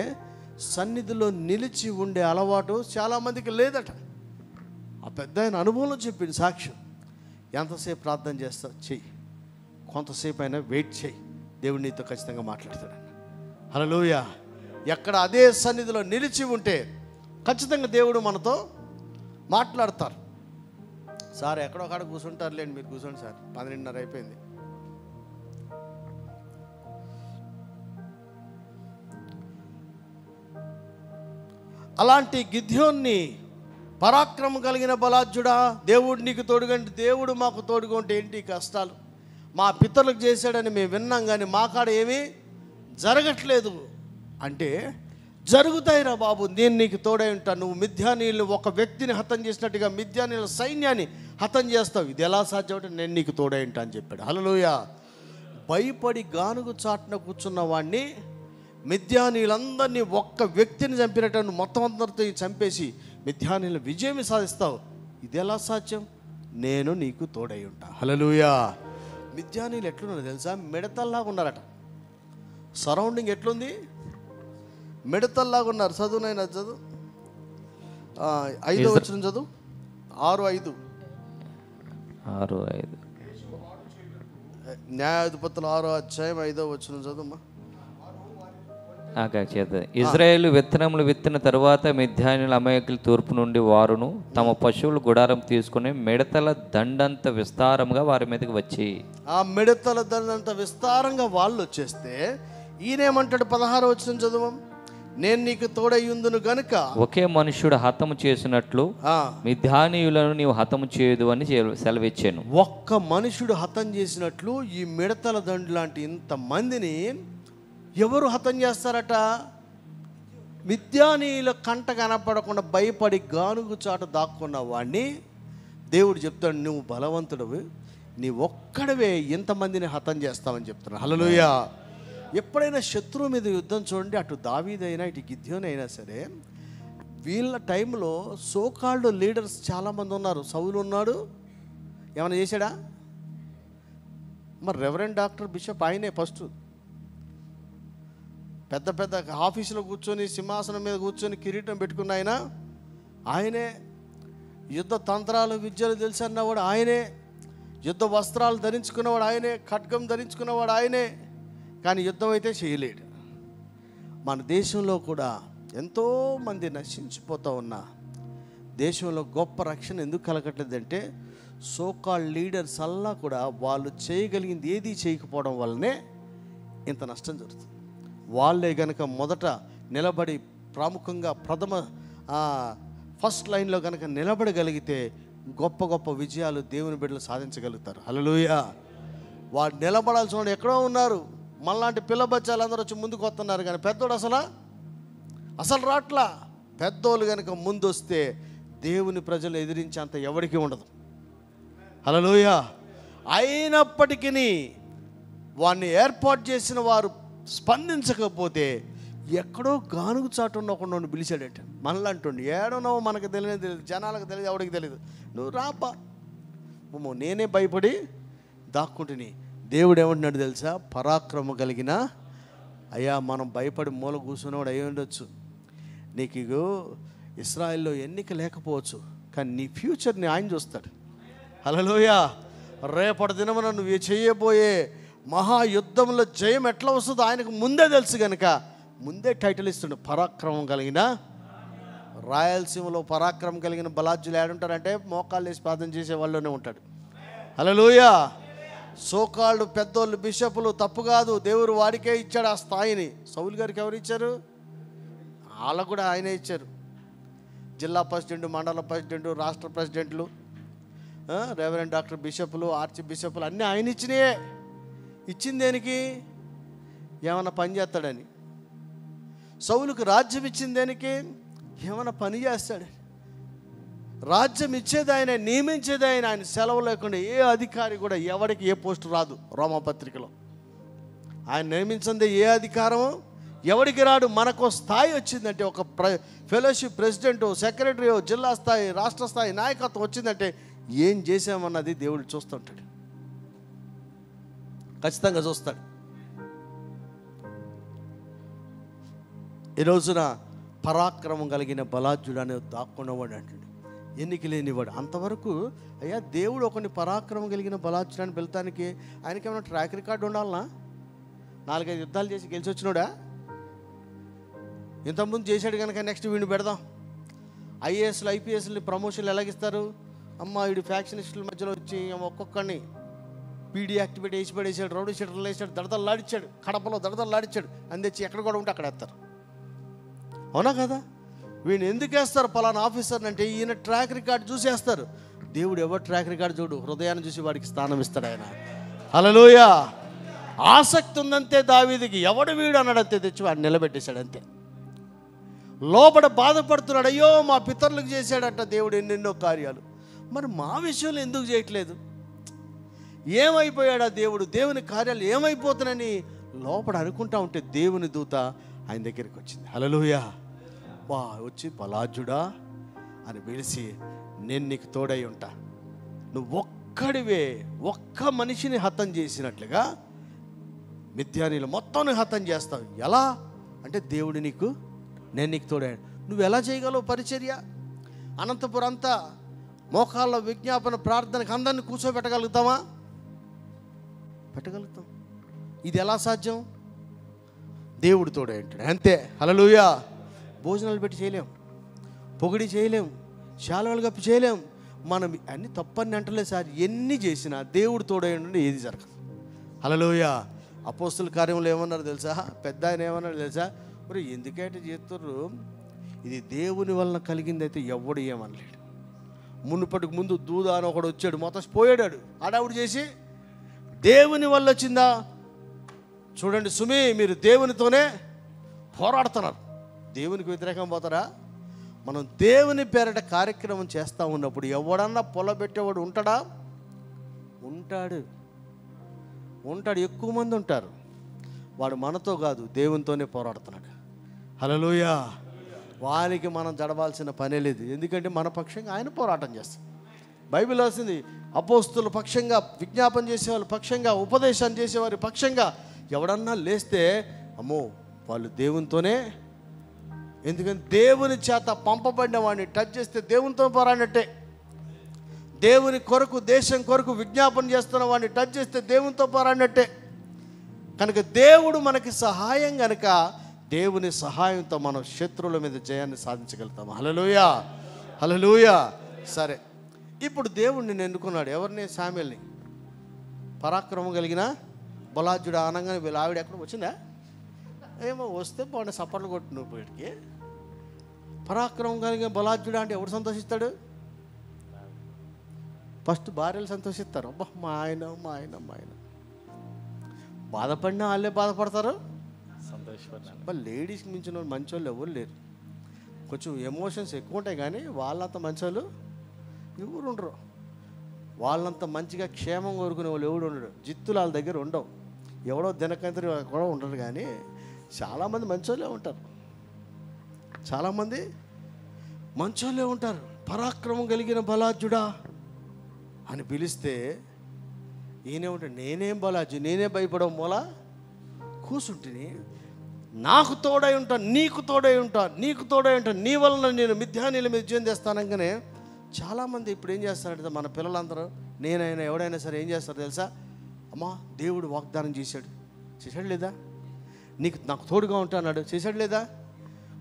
సన్నిధిలో నిలిచి ఉండే అలవాటు చాలామందికి లేదట. ఆ పెద్ద ఆయన అనుభవంలో చెప్పింది సాక్ష్యం. ఎంతసేపు ప్రార్థన చేస్తావు చెయ్యి, కొంతసేపు అయినా వెయిట్ చేయి, దేవుడు నీతో ఖచ్చితంగా మాట్లాడతాడు. హల్లెలూయా. ఎక్కడ అదే సన్నిధిలో నిలిచి ఉంటే ఖచ్చితంగా దేవుడు మనతో మాట్లాడతారు. సార్ ఎక్కడో కాడ కూర్చుంటారు లేండి, మీరు కూర్చోండి సార్, 12:30 అయిపోయింది. అలాంటి గిద్యోన్ని పరాక్రమం కలిగిన బలాఢ్యుడా, దేవుడు నీకు తోడుగంటే, దేవుడు మాకు తోడుకుంటే ఏంటి కష్టాలు? మా పితరులకు చేశాడని మేము విన్నాం కానీ మా కాడ ఏమీ జరగట్లేదు అంటే, జరుగుతాయిరా బాబు, నేను నీకు తోడై ఉంటాను. నువ్వు మిద్యానీయులు ఒక వ్యక్తిని హతం చేసినట్టుగా మిద్యానీయుల సైన్యాన్ని హతం చేస్తావు, ఇది ఎలా సాధ్యం అంటే నేను నీకు తోడై ఉంటా అని చెప్పాడు. హల్లెలూయా. భయపడి గానుగు చాటున కూర్చున్న వాడిని మిద్యానీయులందరినీ ఒక్క వ్యక్తిని చంపినట్టు మొత్తం అందరితో చంపేసి మిద్యానీయుల విజయం సాధిస్తావు, ఇది ఎలా సాధ్యం? నేను నీకు తోడై ఉంటా. హల్లెలూయా. మిద్యానీయులు ఎట్లున్నారు తెలుసా? మిడతల్లాగా ఉన్నారట. సరౌండింగ్ ఎట్లుంది? మిడతల్లాగా ఉన్నారు. చదువునైనా చదువు, 5వ వచనం చదువు, 6:5. న్యాయాధిపతులు 6వ అధ్యాయం 5వ వచనం చదువుమా. ఇజ్రాయేలు విత్తనములు విత్తిన తరువాత మిద్యానీయుల అమాయకుల తూర్పు నుండి వారును తమ పశువుల గుడారం తీసుకుని మిడతల దండంత విస్తారంగా వారి మీదకి వచ్చి, ఆ మిడతల దండంత విస్తారంగా వాళ్ళు వచ్చేస్తే ఈయనేమంటాడు? 16వ వచనం చదువు. నేను నీకు తోడయ్యుందును గనుక ఒకే మనుష్యుడు హతము చేసినట్లు మిద్యానీయులను నీవు హతము చేయదు అని సెలవిచ్చాను. ఒక్క మనుషుడు హతం చేసినట్లు ఈ మిడతల దండు లాంటి ఇంత మందిని ఎవరు హతం చేస్తారట? మిద్యానీయుల కంట కనపడకుండా భయపడి గానుగు చాట దాక్కున్న వాడిని దేవుడు చెప్తాడు, నువ్వు బలవంతుడివి, నీ ఒక్కడవే ఇంతమందిని హతం చేస్తావని చెప్తున్నాడు. హల్లెలూయా. ఎప్పుడైనా శత్రువు మీద యుద్ధం చూడండి, అటు దావీదైనా ఇటు గిద్యోని అయినా సరే, వీళ్ళ టైంలో సోకాల్డ్ లీడర్స్ చాలామంది ఉన్నారు. సౌలు ఉన్నాడు, ఏమైనా చేశాడా? మరి రెవరెండ్ డాక్టర్ బిషప్ ఆయనే ఫస్ట్. పెద్ద పెద్ద ఆఫీసులో కూర్చొని సింహాసనం మీద కూర్చొని కిరీటం పెట్టుకున్న ఆయనే. యుద్ధ తంత్రాలు విద్యలు తెలుసు అన్నవాడు ఆయనే. యుద్ధ వస్త్రాలు ధరించుకున్నవాడు ఆయనే. ఖడ్గం ధరించుకున్నవాడు ఆయనే. కానీ యుద్ధం అయితే చేయలేడు. మన దేశంలో కూడా ఎంతోమంది నశించిపోతూ ఉన్నా దేశంలో గొప్ప రక్షణ ఎందుకు కలగట్లేదంటే సోకాల్డ్ లీడర్స్ అల్లా కూడా వాళ్ళు చేయగలిగింది ఏది చేయకపోవడం వల్లనే ఇంత నష్టం జరుగుతుంది. వాళ్ళే కనుక మొదట నిలబడి ప్రాముఖ్యంగా ఫస్ట్ లైన్లో కనుక నిలబడగలిగితే గొప్ప గొప్ప విజయాలు దేవుని బిడ్డలు సాధించగలుగుతారు. హల్లెలూయా. వాడు నిలబడాల్సిన వాడు ఎక్కడో ఉన్నారు. మనలాంటి పిల్ల బచ్చాలు అందరూ వచ్చి ముందుకు వస్తున్నారు, కానీ పెద్దోడు అసలు రాట్లా. పెద్దోళ్ళు కనుక ముందు వస్తే దేవుని ప్రజలు ఎదిరించేంత ఎవరికి ఉండదు. హల్లెలూయా. అయినప్పటికీ వాడిని ఏర్పాటు చేసిన వారు స్పందించకపోతే ఎక్కడో గానుగు చాటున్న ఒకడు పిలిచాడట. మనలాంటి ఏడున్నావు మనకు తెలియదు, జనాలకు తెలియదు, ఎవడికి తెలియదు. నువ్వు రాపా. నేనే భయపడి దాక్కుంటుని. దేవుడు ఏమంటున్నాడు తెలుసా? పరాక్రమం కలిగిన అయ్యా, మనం భయపడి మూల కూర్చున్నవాడు అయ్యి ఉండొచ్చు. నీకు ఇశ్రాయేల్లో ఎన్నిక లేకపోవచ్చు, కానీ నీ ఫ్యూచర్ని ఆయన చూస్తాడు. హల్లెలూయా. రేపటి దినమున నువ్వు చేయబోయే మహాయుద్ధంలో జయం ఎట్లా వస్తుందో ఆయనకు ముందే తెలుసు కనుక ముందే టైటిల్ ఇస్తుండు, పరాక్రమం కలిగిన. రాయలసీమలో పరాక్రమం కలిగిన బలాజ్యులు ఏడుంటారంటే మోకాళ్ళు వేసి ప్రార్థన చేసే వాళ్ళలోనే ఉంటాడు. హల్లెలూయా. సోకాళ్ళు పెద్దోళ్ళు బిషపులు తప్పు కాదు, దేవుడు వాడికే ఇచ్చాడు ఆ స్థాయిని. సౌలు గారికి ఎవరు ఇచ్చారు? వాళ్ళకు కూడా ఆయనే ఇచ్చారు. జిల్లా ప్రెసిడెంట్, మండల ప్రెసిడెంట్, రాష్ట్ర ప్రెసిడెంట్లు, రెవరెండ్ డాక్టర్ బిషపులు, ఆర్చి బిషపులు అన్నీ ఆయన ఇచ్చినాయే. ఇచ్చింది దేనికి? ఏమన్నా పని చేస్తాడని. సౌలుకు రాజ్యం ఇచ్చింది దేనికి? ఏమన్నా పని చేస్తాడని. రాజ్యం ఇచ్చేది ఆయన, నియమించేది ఆయన. ఆయన సెలవు లేకుండా ఏ అధికారి కూడా ఎవరికి ఏ పోస్టు రాదు. రోమపత్రికలో ఆయన నియమించింది ఏ అధికారము ఎవరికి రాడు. మనకు స్థాయి వచ్చిందంటే, ఒక ఫెలోషిప్ ప్రెసిడెంట్, సెక్రటరీ, జిల్లా స్థాయి, రాష్ట్ర స్థాయి నాయకత్వం వచ్చిందంటే ఏం చేసామన్నది దేవుడు చూస్తుంటాడు, ఖచ్చితంగా చూస్తాడు. ఈ రోజున పరాక్రమం కలిగిన బలాజ్యుడు అనే దాక్కున్నవాడు అంటాడు, ఎన్నిక లేనివాడు. అంతవరకు అయ్యా దేవుడు ఒకరిని పరాక్రమం కలిగిన బలాజ్యుడాన్ని పిలతానికి ఆయనకి ఏమైనా ట్రాక్ రికార్డు ఉండాలనా? 4-5 యుద్ధాలు చేసి గెలిచి వచ్చినోడా? ఇంతకుముందు చేశాడు కనుక నెక్స్ట్ వీడిని పెడదాం. ఐఏఎస్లు ఐపీఎస్ని ప్రమోషన్లు ఎలాగిస్తారు? అమ్మ వీడు ఫ్యాక్షనిస్టుల మధ్యలో వచ్చి ఒక్కొక్కడిని పీడీ యాక్టివేట్ వేసి పడేసాడు, రౌడీ షీటర్లు వేసాడు, దడదల్లాడిచ్చాడు, కడపలో దడదల్లాడిచ్చాడు అని తెచ్చి ఎక్కడ కూడా ఉంటే అక్కడ వేస్తారు. అవునా కదా? వీడిని ఎందుకు వేస్తారు పలానా ఆఫీసర్ని అంటే ఈయన ట్రాక్ రికార్డు చూసేస్తారు. దేవుడు ఎవరు ట్రాక్ రికార్డు చూడు, హృదయాన్ని చూసి వాడికి స్థానం ఇస్తాడు ఆయన. హల్లెలూయా. ఆసక్తి ఉందంతే దావీదుకి, ఎవడు వీడు అన్నాడంతే, తెచ్చి వాడిని నిలబెట్టేశాడు అంతే. లోపల బాధపడుతున్నాడు, అయ్యో మా పితరులకు చేశాడట దేవుడు ఎన్నెన్నో కార్యాలు, మరి మా విషయంలో ఎందుకు చేయట్లేదు? ఏమైపోయాడా దేవుడు? దేవుని కార్యాలు ఏమైపోతున్నాయని లోపల అనుకుంటా ఉంటే దేవుని దూత ఆయన దగ్గరికి వచ్చింది. హల్లెలూయా. వచ్చి బలాజ్యుడా అని పిలిచి, నేను నీకు తోడై ఉంటా, నువ్వు ఒక్కడివే ఒక్క మనిషిని హతం చేసినట్లుగా మిద్యానీయులు మొత్తం హతం చేస్తావు. ఎలా అంటే దేవుడు నేను నీకు తోడాడు. నువ్వు ఎలా చేయగలవు పరిచర్య? అనంతపురం అంతా మోకాళ్ళ విజ్ఞాపన ప్రార్థనకు అందరిని కూర్చోబెట్టగలుగుతామా? పెట్టగలుగుతాం. ఇది ఎలా సాధ్యం? దేవుడు తోడే ఉంటాడు, అంతే. హల్లెలూయా. భోజనాలు పెట్టి చేయలేం, పొగిడి చేయలేం, శాలువాలు కప్పి చేయలేం. మనం అన్ని తప్పని అంటలేదు సార్. ఎన్ని చేసినా దేవుడు తోడే ఉండి ఏది జరగదు. హల్లెలూయా. అపోస్తుల కార్యంలో ఏమన్నారు తెలుసా? పెద్ద ఆయన ఏమన్నారు తెలుసా? మరి ఎందుకంటే చేస్తుర్రు, ఇది దేవుని వలన కలిగింది అయితే ఎవడు ఏమనలేడు. మునుపటికి ముందు దూద అని ఒకడు వచ్చాడు, మొత్తం పోయాడు, ఆడావుడు చేసి. దేవుని వల్ల వచ్చిందా? చూడండి సుమి, మీరు దేవునితోనే పోరాడుతున్నారు, దేవునికి వ్యతిరేకంగా పోతారా? మనం దేవుని పేరట కార్యక్రమం చేస్తూ ఉన్నప్పుడు ఎవడన్నా పొలబెట్టేవాడు ఉంటాడా? ఉంటాడు. ఎక్కువ మంది ఉంటారు. వాడు మనతో కాదు, దేవునితోనే పోరాడుతున్నాడు. హల్లెలూయా. వానికి మనం జడవాల్సిన పనే లేదు, ఎందుకంటే మన పక్షంగా ఆయన పోరాటం చేస్తాం. బైబిల్ రాసింది, అపోస్తుల పక్షంగా, విజ్ఞాపన చేసేవాళ్ళ పక్షంగా, ఉపదేశం చేసేవారి పక్షంగా ఎవడన్నా లేస్తే అమ్మో వాళ్ళు దేవునితోనే. ఎందుకంటే దేవుని చేత పంపబడిన వాడిని టచ్ చేస్తే దేవునితో పోరాడినట్టే. దేవుని కొరకు, దేశం కొరకు విజ్ఞాపన చేస్తున్న వాడిని టచ్ చేస్తే దేవునితో పోరాడినట్టే. కనుక దేవుడు మనకి సహాయం కనుక దేవుని సహాయంతో మనం శత్రువుల మీద జయాన్ని సాధించగలుగుతాం. హల్లెలూయా. హల్లెలూయా. సరే, ఇప్పుడు దేవుడు నిన్ను ఎన్నుకున్నాడు. ఎవరిని? శామ్యూయల్ని. పరాక్రమం కలిగిన బలాఢ్యుడు అనగానే వీళ్ళ ఆవిడ ఎక్కడ వచ్చిందా? ఏమో వస్తే బాగుండే, సపర్లు కొట్టు నువ్వు పోయిటికి. పరాక్రమం కలిగిన బలాఢ్యుడు అంటే ఎవడు సంతోషిస్తాడు? ఫస్ట్ భార్యలు సంతోషిస్తారు. అబ్బా మా ఆయన మా ఆయన మా ఆయన. బాధపడినా వాళ్ళే బాధపడతారు, సంతోషపడతారు. లేడీస్కి మించిన మంచి వాళ్ళు ఎవరు లేరు. కొంచెం ఎమోషన్స్ ఎక్కువ ఉంటాయి, కానీ వాళ్ళంత మంచి వాళ్ళు ఎవరు ఉండరు. వాళ్ళంత మంచిగా క్షేమం కోరుకునే వాళ్ళు ఎవడు ఉండడు. జిత్తులు వాళ్ళ దగ్గర ఉండవు. ఎవడో దినకంతరి కూడా ఉండరు, కానీ చాలామంది మంచోళ్ళే ఉంటారు. చాలామంది మంచోళ్ళే ఉంటారు. పరాక్రమం కలిగిన బలాఢ్యుడా అని పిలిస్తే ఈయనే ఉంటాడు, నేనేం బలాఢ్యు, నేనే భయపడవు మూల కూసుంటిని, నాకు తోడై ఉంటాను, నీకు తోడై ఉంటాను, నీకు తోడై ఉంటాను, నీ వలన నేను మిథ్యానీల మీద విజయం తెస్తానగానే. చాలామంది ఇప్పుడు ఏం చేస్తారంటే, మన పిల్లలందరూ, నేనైనా ఎవడైనా సరే ఏం చేస్తారు తెలుసా? అమ్మా దేవుడు వాగ్దానం చేశాడు లేదా? నాకు తోడుగా ఉంటాడు చేశాడు లేదా?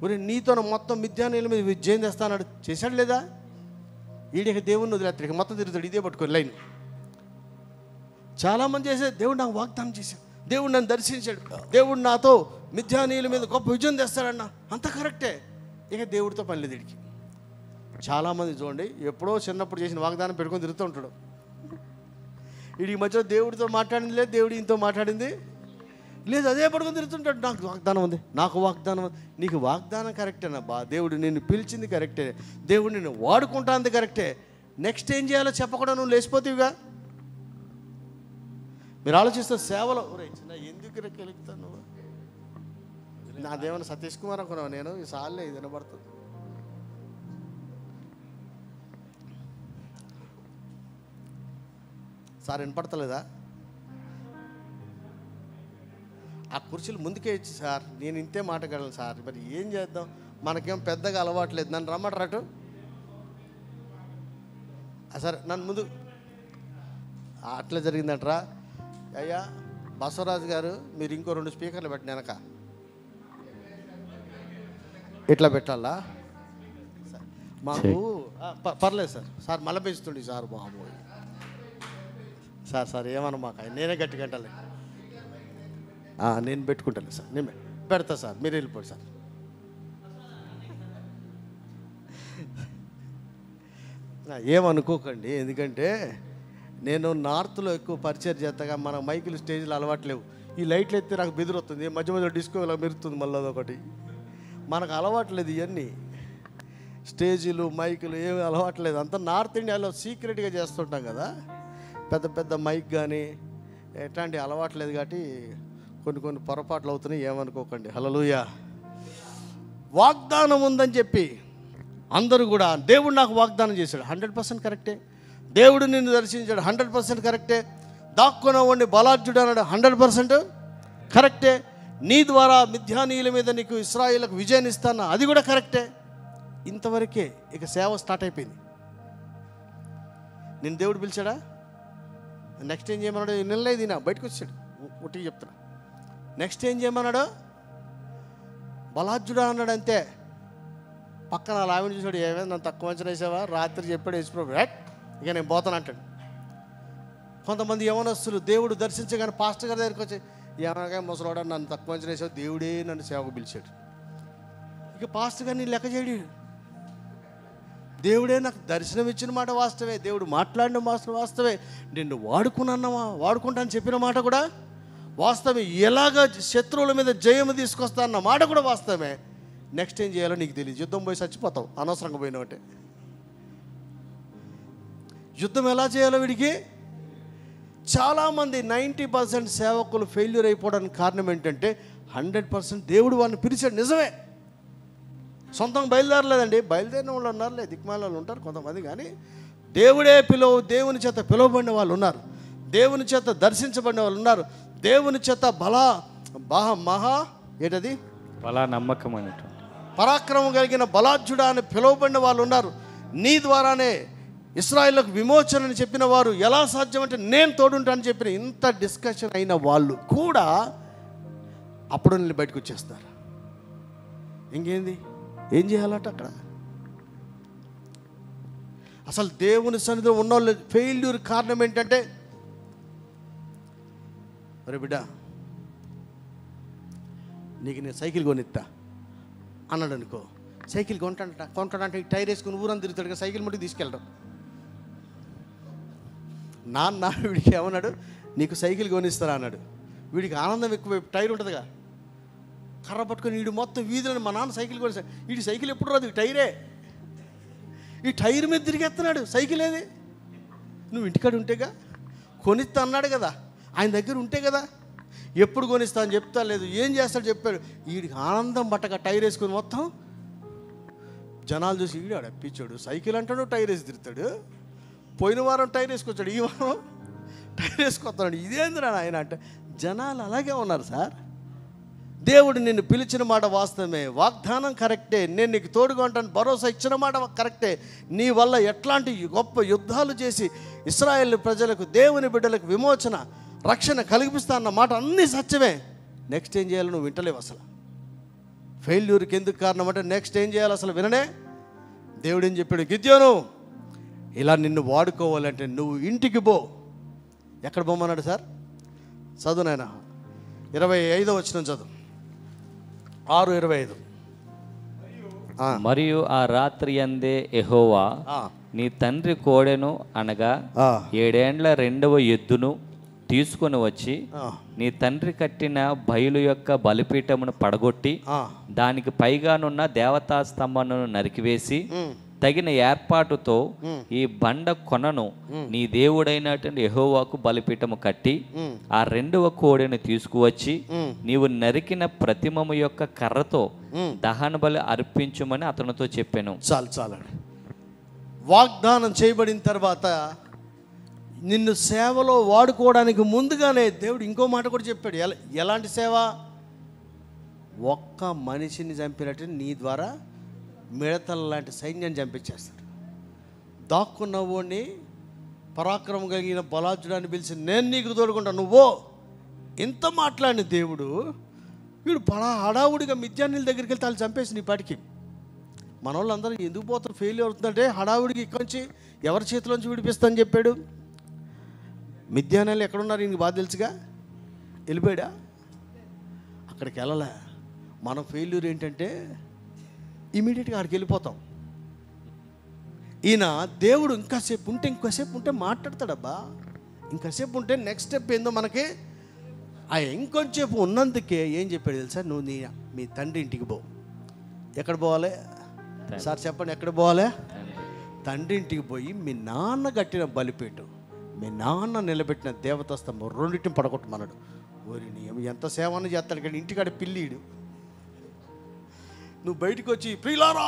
ఒరే నీతో మొత్తం మిథ్యానీల మీద విజయం తెస్తాడు చేశాడు లేదా? ఈడికి దేవుడిని వదిలేస్తాడు, మొత్తం తిరుగుతాడు ఇదే పట్టుకొని లైన్. చాలామంది చేసే, దేవుడు నాకు వాగ్దానం చేశాడు, దేవుడు నన్ను దర్శించాడు, దేవుడు నాతో మిథ్యానీయుల మీద గొప్ప విజయం తెస్తాడన్న, అంత కరెక్టే. ఇక దేవుడితో పని లేదు వీడికి. చాలామంది చూడండి, ఎప్పుడో చిన్నప్పుడు చేసిన వాగ్దానం పెట్టుకొని తిరుగుతూ ఉంటాడు. వీడికి మధ్యలో దేవుడితో మాట్లాడింది లేదు, దేవుడు ఈయనతో మాట్లాడింది లేదు, అదే పడుకొని తిరుగుతుంటాడు. నాకు వాగ్దానం ఉంది, నాకు వాగ్దానం ఉంది. నీకు వాగ్దానం కరెక్టేనబ్బా, దేవుడు నిన్ను పిలిచింది కరెక్టే, దేవుడు నిన్ను వాడుకుంటాంది కరెక్టే. నెక్స్ట్ ఏం చేయాలో చెప్పకుండా నువ్వు లేచిపోతీవిగా. మీరు ఆలోచిస్తే సేవలో ఎందుకు రెక్కెలుగుతాను నువ్వు? నాదేమన్నా సతీష్ కుమార్ అనుకున్నావు? నేను ఈ సార్లే ఇది వినబడుతుంది. సార్ వినపడతలేదా? ఆ కుర్చీలు ముందుకే ఇచ్చి, సార్ నేను ఇంతే మాట్లాడగలను సార్, మరి ఏం చేద్దాం, మనకేం పెద్దగా అలవాట్లేదు, నన్ను రమ్మంటారటు. సరే నన్ను ముందు అట్లా జరిగిందంటరా. అయ్యా బసవరాజు గారు, మీరు ఇంకో 2 స్పీకర్లు పెట్టిన వెనక ఇట్లా పెట్టాలా? మాకు పర్లేదు సార్. సార్ మళ్ళీ పెంచుతుండే సార్, బాబు సార్ ఏమన్నా మాకు నేనే గట్టి గంటలే, నేను పెట్టుకుంటాను సార్, నేను పెడతా సార్, మీరు వెళ్ళిపోండి సార్. ఏమనుకోకండి, ఎందుకంటే నేను నార్త్లో ఎక్కువ పరిచయం చేస్తాగా, మన మైకులు స్టేజ్లు అలవాట్లేవు. ఈ లైట్లు ఎత్తే నాకు బెదిరొస్తుంది, మధ్య మధ్య డిస్కో ఇలా మెరుతుంది, మళ్ళీ అదొకటి. మనకు అలవాట్లేదు ఇవన్నీ, స్టేజీలు మైకులు ఏమి అలవాట్లేదు. అంతా నార్త్ ఇండియాలో సీక్రెట్గా చేస్తుంటాం కదా, పెద్ద పెద్ద మైక్ కానీ ఎట్లాంటి అలవాట్లేదు, కాబట్టి కొన్ని పొరపాట్లు అవుతున్నాయి, ఏమనుకోకండి. హల్లెలూయా. వాగ్దానం ఉందని చెప్పి అందరూ కూడా, దేవుడు నాకు వాగ్దానం చేశాడు, 100% కరెక్టే. దేవుడు నిన్ను దర్శించాడు, 100% కరెక్టే. దాక్కునవాడిని బలాఢ్యుడు అన్నాడు, 100% కరెక్టే. నీ ద్వారా మిథ్యానీయుల మీద నీకు ఇశ్రాయేలుకు విజయాన్ని ఇస్తాను, అది కూడా కరెక్టే. ఇంతవరకే, ఇక సేవ స్టార్ట్ అయిపోయింది. నేను దేవుడు పిలిచాడా? నెక్స్ట్ ఏం చేయమన్నాడు? నిన్నలే తినా బయటకు వచ్చాడు, ఒట్టిగా చెప్తున్నా. నెక్స్ట్ ఏం చేయమన్నాడు? బలాజ్జుడా అన్నాడు అంతే. పక్కన అలా ఆవిడ చూసాడు, ఏమైనా నన్ను తక్కువ అంచనా వేసావా, రాత్రి చెప్పాడు యేసుప్రభు, ఇక నేను పోతాను అంటాడు. కొంతమంది యవనస్తులు దేవుడు దర్శించగానే పాస్టర్ గారి దగ్గరికి వచ్చి, ఏమనగా ముసలోడా నన్ను తక్కువ అంచనా వేసావు, దేవుడే నన్ను సేవకు పిలిచాడు. ఇక పాస్టర్ గారిని లెక్క చేయడు. దేవుడే నాకు దర్శనం ఇచ్చిన మాట వాస్తవే, దేవుడు మాట్లాడిన మాట వాస్తవే, నిన్ను వాడుకుంటాను చెప్పిన మాట కూడా వాస్తవమే, ఎలాగ శత్రువుల మీద జయము తీసుకొస్తా అన్న మాట కూడా వాస్తవమే. నెక్స్ట్ ఏం చేయాలో నీకు తెలియదు. యుద్ధం పోయి చచ్చిపోతావు అనవసరంగా పోయినావంటే. యుద్ధం ఎలా చేయాలో వీడికి చాలామంది 90% సేవకులు ఫెయిల్యూర్ అయిపోవడానికి కారణం ఏంటంటే 100% దేవుడు వాళ్ళని పిలిచాడు, నిజమే. సొంతంగా బయలుదేరలేదండి, బయలుదేరిన వాళ్ళు ఉన్నారు, దిక్మాల వాళ్ళు ఉంటారు కొంతమంది, కానీ దేవుని చేత పిలువబడిన వాళ్ళు ఉన్నారు, దేవుని చేత దర్శించబడిన వాళ్ళు ఉన్నారు, దేవుని చేత ఏంటది బలా నమ్మకం అన్నట్టు పరాక్రమం కలిగిన బలాజ్జుడా అని పిలువబడిన వాళ్ళు ఉన్నారు. నీ ద్వారానే ఇశ్రాయేలుకు విమోచన అని చెప్పిన వారు, ఎలా సాధ్యమంటే నేను తోడుంటానని చెప్పిన ఇంత డిస్కషన్ అయిన వాళ్ళు కూడా అప్పుడు నేను బయటకు వచ్చేస్తారు. ఇంకేంది, ఏం చేయాలట అక్కడ? అసలు దేవుని సన్నిధిలో ఉన్న వాళ్ళు ఫెయిల్యూర్ కారణం ఏంటంటే, అరే బిడ్డ నీకు నేను సైకిల్ కొనిస్తా అన్నాడు అనుకో, సైకిల్ కొంటాడంటే టైర్ వేసుకుని ఊరని తిరుగుతాడు కదా, సైకిల్ మటుకు తీసుకెళ్ళడం. నాన్న వీడికి ఏమన్నాడు, నీకు సైకిల్ కొనిస్తారా అన్నాడు. వీడికి ఆనందం ఎక్కువ, టైర్ ఉంటుందిగా, కర్ర పట్టుకొని వీడు మొత్తం వీధులను మా నాన్న సైకిల్ కొనిస్తాడు. వీడి సైకిల్ ఎప్పుడు రాదు, టైరే, ఈ టైర్ మీద తిరిగేస్తున్నాడు. సైకిల్ ఏది, నువ్వు ఇంటికాడ ఉంటేగా, కొనిస్తా అన్నాడు కదా, ఆయన దగ్గర ఉంటే కదా. ఎప్పుడు కొనిస్తా అని చెప్తా లేదు, ఏం చేస్తాడు చెప్పాడు. వీడికి ఆనందం పట్టక టైర్ వేసుకొని మొత్తం జనాలు చూసి వీడు అడప్పించాడు, సైకిల్ అంటాడు, టైర్ వేసి తిరుగుతాడు. పోయిన వారం టైర్ వేసుకొచ్చాడు, ఈ వారం టైర్ వేసుకొస్తాడు. ఇదేంద్రా ఆయన అంటే జనాలు అలాగే ఉన్నారు సార్. దేవుడు నిన్ను పిలిచిన మాట వాస్తవమే, వాగ్దానం కరెక్టే, నేను నీకు తోడుగా ఉంటాను భరోసా ఇచ్చిన మాట కరెక్టే. నీ వల్ల ఎట్లాంటి గొప్ప యుద్ధాలు చేసి ఇశ్రాయేలు ప్రజలకు, దేవుని బిడ్డలకు విమోచన రక్షణ కలిగిస్తా అన్న మాట అన్నీ సత్యమే. నెక్స్ట్ ఏం చేయాలి నువ్వు వింటలేవు. అసలు ఫెయిల్యూర్కి ఎందుకు కారణం అంటే నెక్స్ట్ ఏం చేయాలి అసలు విననే. దేవుడు ఏం చెప్పాడు, గిద్యోను ఇలా నిన్ను వాడుకోవాలంటే నువ్వు ఇంటికి పో. ఎక్కడ పోమన్నాడు సార్? చదువు నాయన, 25వ వచనం చదువు, 6:25. మరియు ఆ రాత్రి అందే యెహోవా నీ తండ్రి కోడెను అనగా 7 ఏండ్ల 2వ ఎద్దును తీసుకొని వచ్చి నీ తండ్రి కట్టిన బయలు యొక్క బలిపీఠమును పడగొట్టి దానికి పైగానున్న దేవతా స్తంభమును నరికివేసి తగిన ఏర్పాటుతో ఈ బండ కొనను నీ దేవుడైనటువంటి యెహోవాకు బలిపీఠము కట్టి ఆ 2వ కోడెను తీసుకువచ్చి నీవు నరికిన ప్రతిమము యొక్క కర్రతో దహన బలి అర్పించుమని అతనితో చెప్పాను. చాలండి. వాగ్దానం చేయబడిన తర్వాత నిన్ను సేవలో వాడుకోవడానికి ముందుగానే దేవుడు ఇంకో మాట కూడా చెప్పాడు. ఎలాంటి సేవ? ఒక్క మనిషిని చంపినట్టు నీ ద్వారా మిడతల లాంటి సైన్యాన్ని చంపించేస్తాడు. దాక్కున్న వాడిని పరాక్రమం కలిగిన బలాజ్జుడాన్ని పిలిచి నేను నీకు తోడుకుంటా, నువ్వో ఇంత మాట్లాడిన దేవుడు వీడు హడావుడిగా మిద్యానీళ్ళ దగ్గరికి వెళ్తే వాళ్ళు చంపేసి నీ పాటికి. మన వాళ్ళందరూ ఎందుకు పోతారు, ఫెయిల్ అవుతుందంటే హడావుడికి ఇక్కడి ఎవరి చేతిలోంచి విడిపిస్తా అని చెప్పాడు. మిద్యానీళ్ళు ఎక్కడున్నారు ఈయనకి బాగా తెలుసుగా, వెళ్ళిపోయాడా? అక్కడికి వెళ్ళలే. మన ఫెయిల్యూర్ ఏంటంటే ఇమీడియట్గా అక్కడికి వెళ్ళిపోతాం. ఈయన దేవుడు ఇంకాసేపు ఉంటే మాట్లాడతాడబ్బా. ఇంకాసేపు ఉంటే నెక్స్ట్ స్టెప్ ఏందో మనకి ఇంకొంచేపు ఉన్నందుకే ఏం చెప్పాడు తెలుసా, నువ్వు మీ తండ్రి ఇంటికి పో. ఎక్కడ పోవాలి సార్ చెప్పండి, ఎక్కడ పోవాలి? తండ్రి ఇంటికి పోయి మీ నాన్న కట్టిన బలిపీఠం, మీ నాన్న నిలబెట్టిన దేవతా స్తంభం రెండింటిని పడగొట్టమన్నాడు. ఓరి నీ ఎంత సేవను చేస్తాడు కానీ ఇంటికాడ పిల్లిడు. నువ్వు బయటకు వచ్చి ప్రియులారా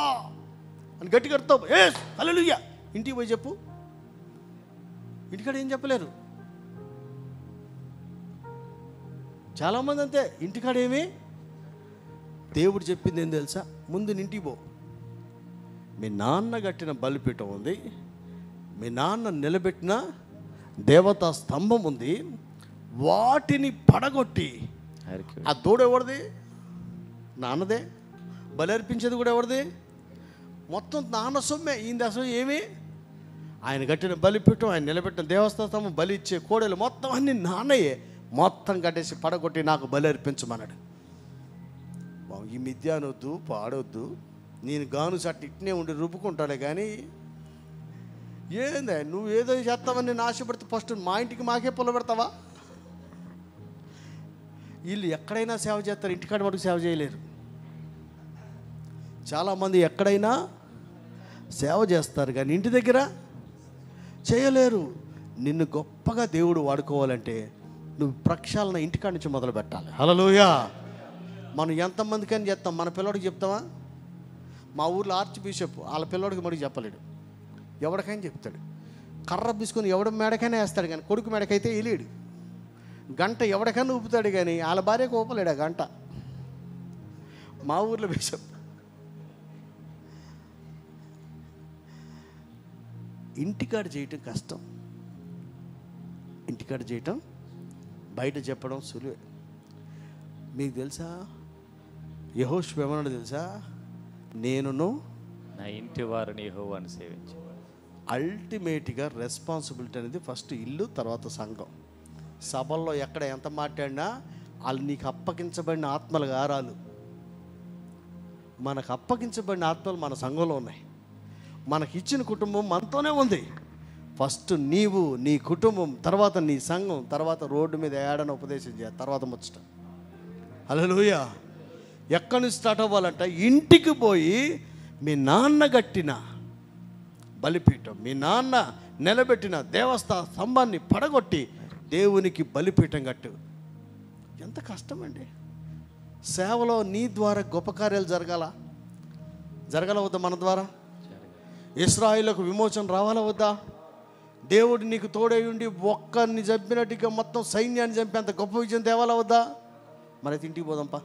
అని గట్టి కడతావు, ఏ హల్లెలూయా ఇంటికి పోయి చెప్పు. ఇంటికాడ ఏం చెప్పలేరు చాలామంది. అంతే, ఇంటికాడ ఏమి దేవుడు చెప్పింది ఏం తెలుసా, ముందు ఇంటికి పో, మీ నాన్న కట్టిన బలిపీఠం ఉంది, మీ నాన్న నిలబెట్టిన దేవతా స్తంభం ఉంది, వాటిని పడగొట్టి. ఆ దూడ ఎవరిది? నాన్నదే. బలి అర్పించేది కూడా ఎవరిది? మొత్తం నాన్న సొమ్మే. ఈయన అసలు ఏమి, ఆయన కట్టిన బలిపీఠం, ఆయన నిలబెట్టిన దేవస్థానం, బలి ఇచ్చే కోడలు మొత్తం అన్ని నాన్నయ్యే. మొత్తం కట్టేసి పడగొట్టి నాకు బలి అర్పించమన్నాడు. ఈ మిథ్యానొద్దు, పాడొద్దు, నేను గాను సట్టి ఇట్నే ఉండి రుబ్బుకుంటాడే కానీ ఏందే నువ్వు ఏదో చేస్తావని నేను ఆశపడితే ఫస్ట్ మా ఇంటికి మాకే పొల పెడతావా? వీళ్ళు ఎక్కడైనా సేవ చేస్తారు, ఇంటికాడ మటుకు సేవ చేయలేరు. చాలామంది ఎక్కడైనా సేవ చేస్తారు కానీ ఇంటి దగ్గర చేయలేరు. నిన్ను గొప్పగా దేవుడు వాడుకోవాలంటే నువ్వు ప్రక్షాళన ఇంటికాడ నుంచి మొదలు పెట్టాలి. హల్లెలూయా. మనం ఎంతమందికని చెప్తాం, మన పిల్లోడికి చెప్తామా? మా ఊర్లో ఆర్చ్ బిషప్ వాళ్ళ పిల్లోడికి మడికి చెప్పలేడు, ఎవడికైనా చెప్తాడు. కర్ర బిసుకొని ఎవడ మేడకైనా వేస్తాడు కానీ కొడుకు మేడకైతే వేయలేడు. గంట ఎవడికైనా ఊపుతాడు కానీ వాళ్ళ భార్యకు ఊపలేడు ఆ గంట. మా ఊర్లో బిషప్ ఇంటికాడ చేయటం కష్టం, ఇంటికాడ చేయటం, బయట చెప్పడం సులువే. మీకు తెలుసా యెహోషువ ఏమన్నాడు తెలుసా? నేనును నా ఇంటి వారిని యెహోవాను సేవించు. అల్టిమేట్గా రెస్పాన్సిబిలిటీ అనేది ఫస్ట్ ఇల్లు, తర్వాత సంఘం. సభల్లో ఎక్కడ ఎంత మాట్లాడినా వాళ్ళు నీకు అప్పగించబడిన ఆత్మల గారాలు. మనకు అప్పగించబడిన ఆత్మలు మన సంఘంలో ఉన్నాయి. మనకి ఇచ్చిన కుటుంబం మనతోనే ఉంది. ఫస్ట్ నీవు, నీ కుటుంబం, తర్వాత నీ సంఘం, తర్వాత రోడ్డు మీద ఏడన ఉపదేశం చేయాలి, తర్వాత ముచ్చట. హల్లెలూయా. ఎక్కడి నుంచి స్టార్ట్ అవ్వాలంటే ఇంటికి పోయి మీ నాన్న కట్టిన బలిపీఠం, మీ నాన్న నిలబెట్టిన దేవస్థాన స్తంభాన్ని పడగొట్టి దేవునికి బలిపీఠం కట్టు. ఎంత కష్టమండి. సేవలో నీ ద్వారా గొప్ప కార్యాలు జరగాల వద్దా? మన ద్వారా ఇశ్రాయేలుకు విమోచన రావాలా వద్దా? దేవుడు నీకు తోడై ఉండి ఒక్కరిని చంపినట్టుగా మొత్తం సైన్యాన్ని చంపేంత గొప్ప విజయం తేవాలా వద్దా? మరి ఇంటికి పోదాంపా.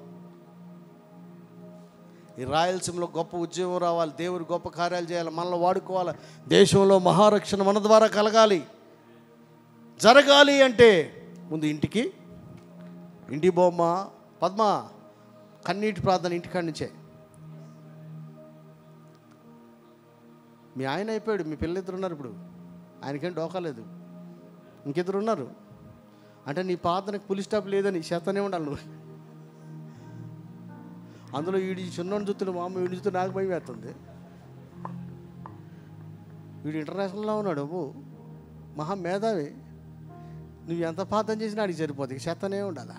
ఈ రాయలసీమలో గొప్ప ఉద్యమం రావాలి, దేవుడు గొప్ప కార్యాలు చేయాలి, మనల్ని వాడుకోవాలి, దేశంలో మహారక్షణ మన ద్వారా జరగాలి అంటే ముందు ఇంటికి బొమ్మ పద్మ కన్నీటి ప్రార్థన ఇంటికాడి నుంచే. మీ ఆయన అయిపోయాడు, మీ పిల్లలిద్దరు ఉన్నారు, ఇప్పుడు ఆయనకేం డోకాలేదు, ఇంకిద్దరు ఉన్నారు అంటే నీ ప్రార్థనకు పులి స్టాప్ లేదని చేస్తూనే ఉండాలి నువ్వు. అందులో వీడి చిన్నోని చూస్తున్న మా అమ్మ, వీడి చూస్తూ నాకు భయం వేస్తుంది. వీడు ఇంటర్నేషనల్లో ఉన్నాడు, మహా మేధావి. నువ్వు ఎంత ప్రార్థన చేసినా అడిగి సరిపోతుంది, చేస్తూనే ఉండాలా.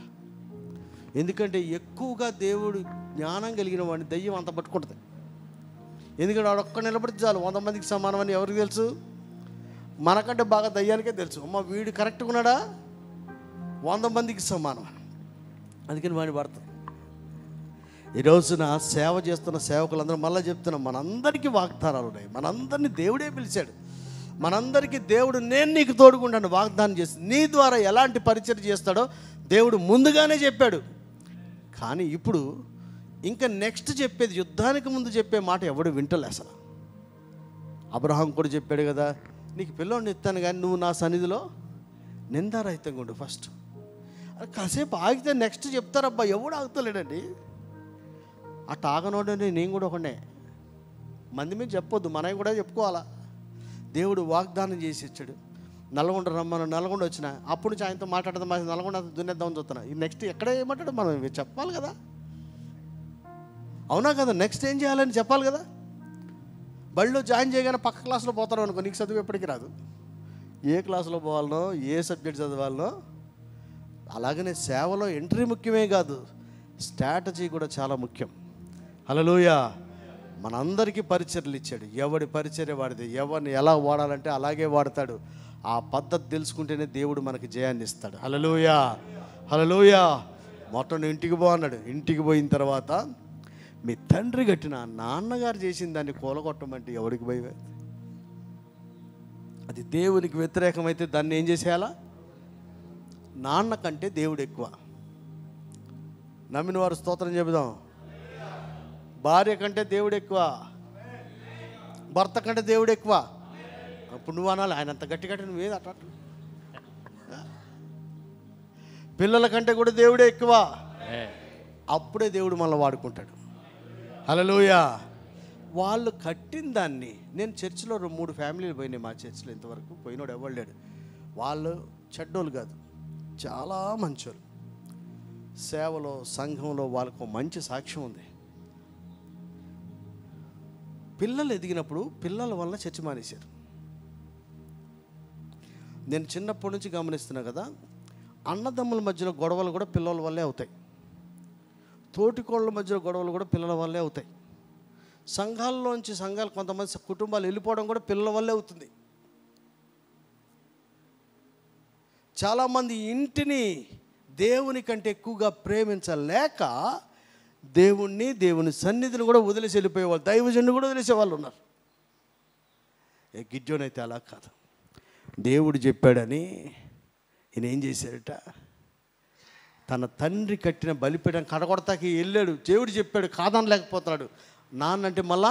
ఎందుకంటే ఎక్కువగా దేవుడు జ్ఞానం కలిగిన వాడిని దయ్యం అంత పట్టుకుంటుంది. ఎందుకంటే వాడు ఒక్క నిలబడితే చాలు 100 మందికి సమానం అని ఎవరికి తెలుసు? మనకంటే బాగా దయ్యానికే తెలుసు. అమ్మ వీడు కరెక్ట్గా ఉన్నాడా, 100 మందికి సమానం. అందుకని వాడిని పడుతుంది. ఈ రోజున సేవ చేస్తున్న సేవకులందరూ మళ్ళీ చెప్తున్నాం, మనందరికీ వాగ్దానాలు ఉన్నాయి. మనందరినీ దేవుడే పిలిచాడు. మనందరికీ దేవుడు నేను నీకు తోడుకుంటాను వాగ్దానం చేసి నీ ద్వారా ఎలాంటి పరిచయం చేస్తాడో దేవుడు ముందుగానే చెప్పాడు. కానీ ఇప్పుడు ఇంకా నెక్స్ట్ చెప్పేది, యుద్ధానికి ముందు చెప్పే మాట ఎవడు వింటలే అసలు. అబ్రహాం కూడా చెప్పాడు కదా, నీకు పిల్లోడిని ఇస్తాను కానీ నువ్వు నా సన్నిధిలో నిందారహితంగా ఉండు ఫస్ట్. కాసేపు ఆగితే నెక్స్ట్ చెప్తారబ్బా, ఎవడు ఆగుతలేడండి. అట్ట ఆగనోడండి నేను కూడా ఒకనే. మంది మీద చెప్పొద్దు, మనవి కూడా చెప్పుకోవాలా. దేవుడు వాగ్దానం చేసి ఇచ్చాడు, నల్గొండ రమ్మను, నల్గొండ వచ్చిన అప్పుడు నుంచి ఆయనతో మాట్లాడదాం, మా నల్గొండ దున్నేద్దామని చూస్తున్నా. ఈ నెక్స్ట్ ఎక్కడ ఏమంటాడు మనం చెప్పాలి కదా, అవునా కదా? నెక్స్ట్ ఏం చేయాలని చెప్పాలి కదా. బడిలో జాయిన్ చేయగానే పక్క క్లాసులో పోతారు అనుకో, నీకు చదువు ఎప్పటికీ రాదు. ఏ క్లాసులో పోవాలనో, ఏ సబ్జెక్ట్ చదవాలనో. అలాగనే సేవలో ఎంట్రీ ముఖ్యమే కాదు, స్ట్రాటజీ కూడా చాలా ముఖ్యం. హల్లెలూయా. మనందరికీ పరిచర్యలు ఇచ్చాడు. ఎవడి పరిచర్య వాడిది, ఎవరిని ఎలా వాడాలంటే అలాగే వాడతాడు. ఆ పద్ధతి తెలుసుకుంటేనే దేవుడు మనకి జయాన్ని ఇస్తాడు. హల్లెలూయా, హల్లెలూయా. మొత్తం ఇంటికి పో అన్నాడు. ఇంటికి పోయిన తర్వాత మీ తండ్రి కట్టిన నాన్నగారు చేసిన దాన్ని కూలగొట్టమంటే ఎవడికి భయం? అది దేవునికి వ్యతిరేకమైతే దాన్ని ఏం చేసేయాలా? నాన్న కంటే దేవుడు ఎక్కువ. నమ్మిన వారు స్తోత్రం చెబుదాం. భార్య కంటే దేవుడు ఎక్కువ, భర్త కంటే దేవుడు ఎక్కువ. అప్పుడు నువ్వు అనాలి, ఆయన అంత గట్టి గట్టి నువ్వేది అట్ట. పిల్లల కంటే కూడా దేవుడే ఎక్కువ. అప్పుడే దేవుడు మనల్ని వాడుకుంటాడు. హల్లెలూయా. వాళ్ళు కట్టిన దాన్ని, నేను చర్చిలో 3 ఫ్యామిలీలు పోయినాయి మా చర్చిలో, ఇంతవరకు పోయినోడు ఎవరు లేడు. వాళ్ళు చెడ్డోళ్ళు కాదు, చాలా మంచోళ్ళు. సేవలో, సంఘంలో వాళ్ళకు మంచి సాక్ష్యం ఉంది. పిల్లలు ఎదిగినప్పుడు పిల్లల వల్ల చర్చి మానేశారు. నేను చిన్నప్పటి నుంచి గమనిస్తున్నా కదా, అన్నదమ్ముల మధ్యలో గొడవలు కూడా పిల్లల వల్లే అవుతాయి. తోటికోళ్ళ మధ్యలో గొడవలు కూడా పిల్లల వల్లే అవుతాయి. సంఘాల్లోంచి సంఘాలు, కొంతమంది కుటుంబాలు వెళ్ళిపోవడం కూడా పిల్లల వల్లే అవుతుంది. చాలామంది ఇంటిని దేవుని కంటే ఎక్కువగా ప్రేమించలేక దేవుణ్ణి, దేవుని సన్నిధిని కూడా వదిలేసి వెళ్ళిపోయేవాళ్ళు, దైవజనుని కూడా వదిలేసే వాళ్ళు ఉన్నారు. గిద్యోను అయితే అలా కాదు. దేవుడు చెప్పాడని ఈయన ఏం చేశాడట, తన తండ్రి కట్టిన బలిపీఠం కడగొడతాకి వెళ్ళాడు. దేవుడు చెప్పాడు, కాదనలేకపోతున్నాడు. నాన్నంటే మళ్ళా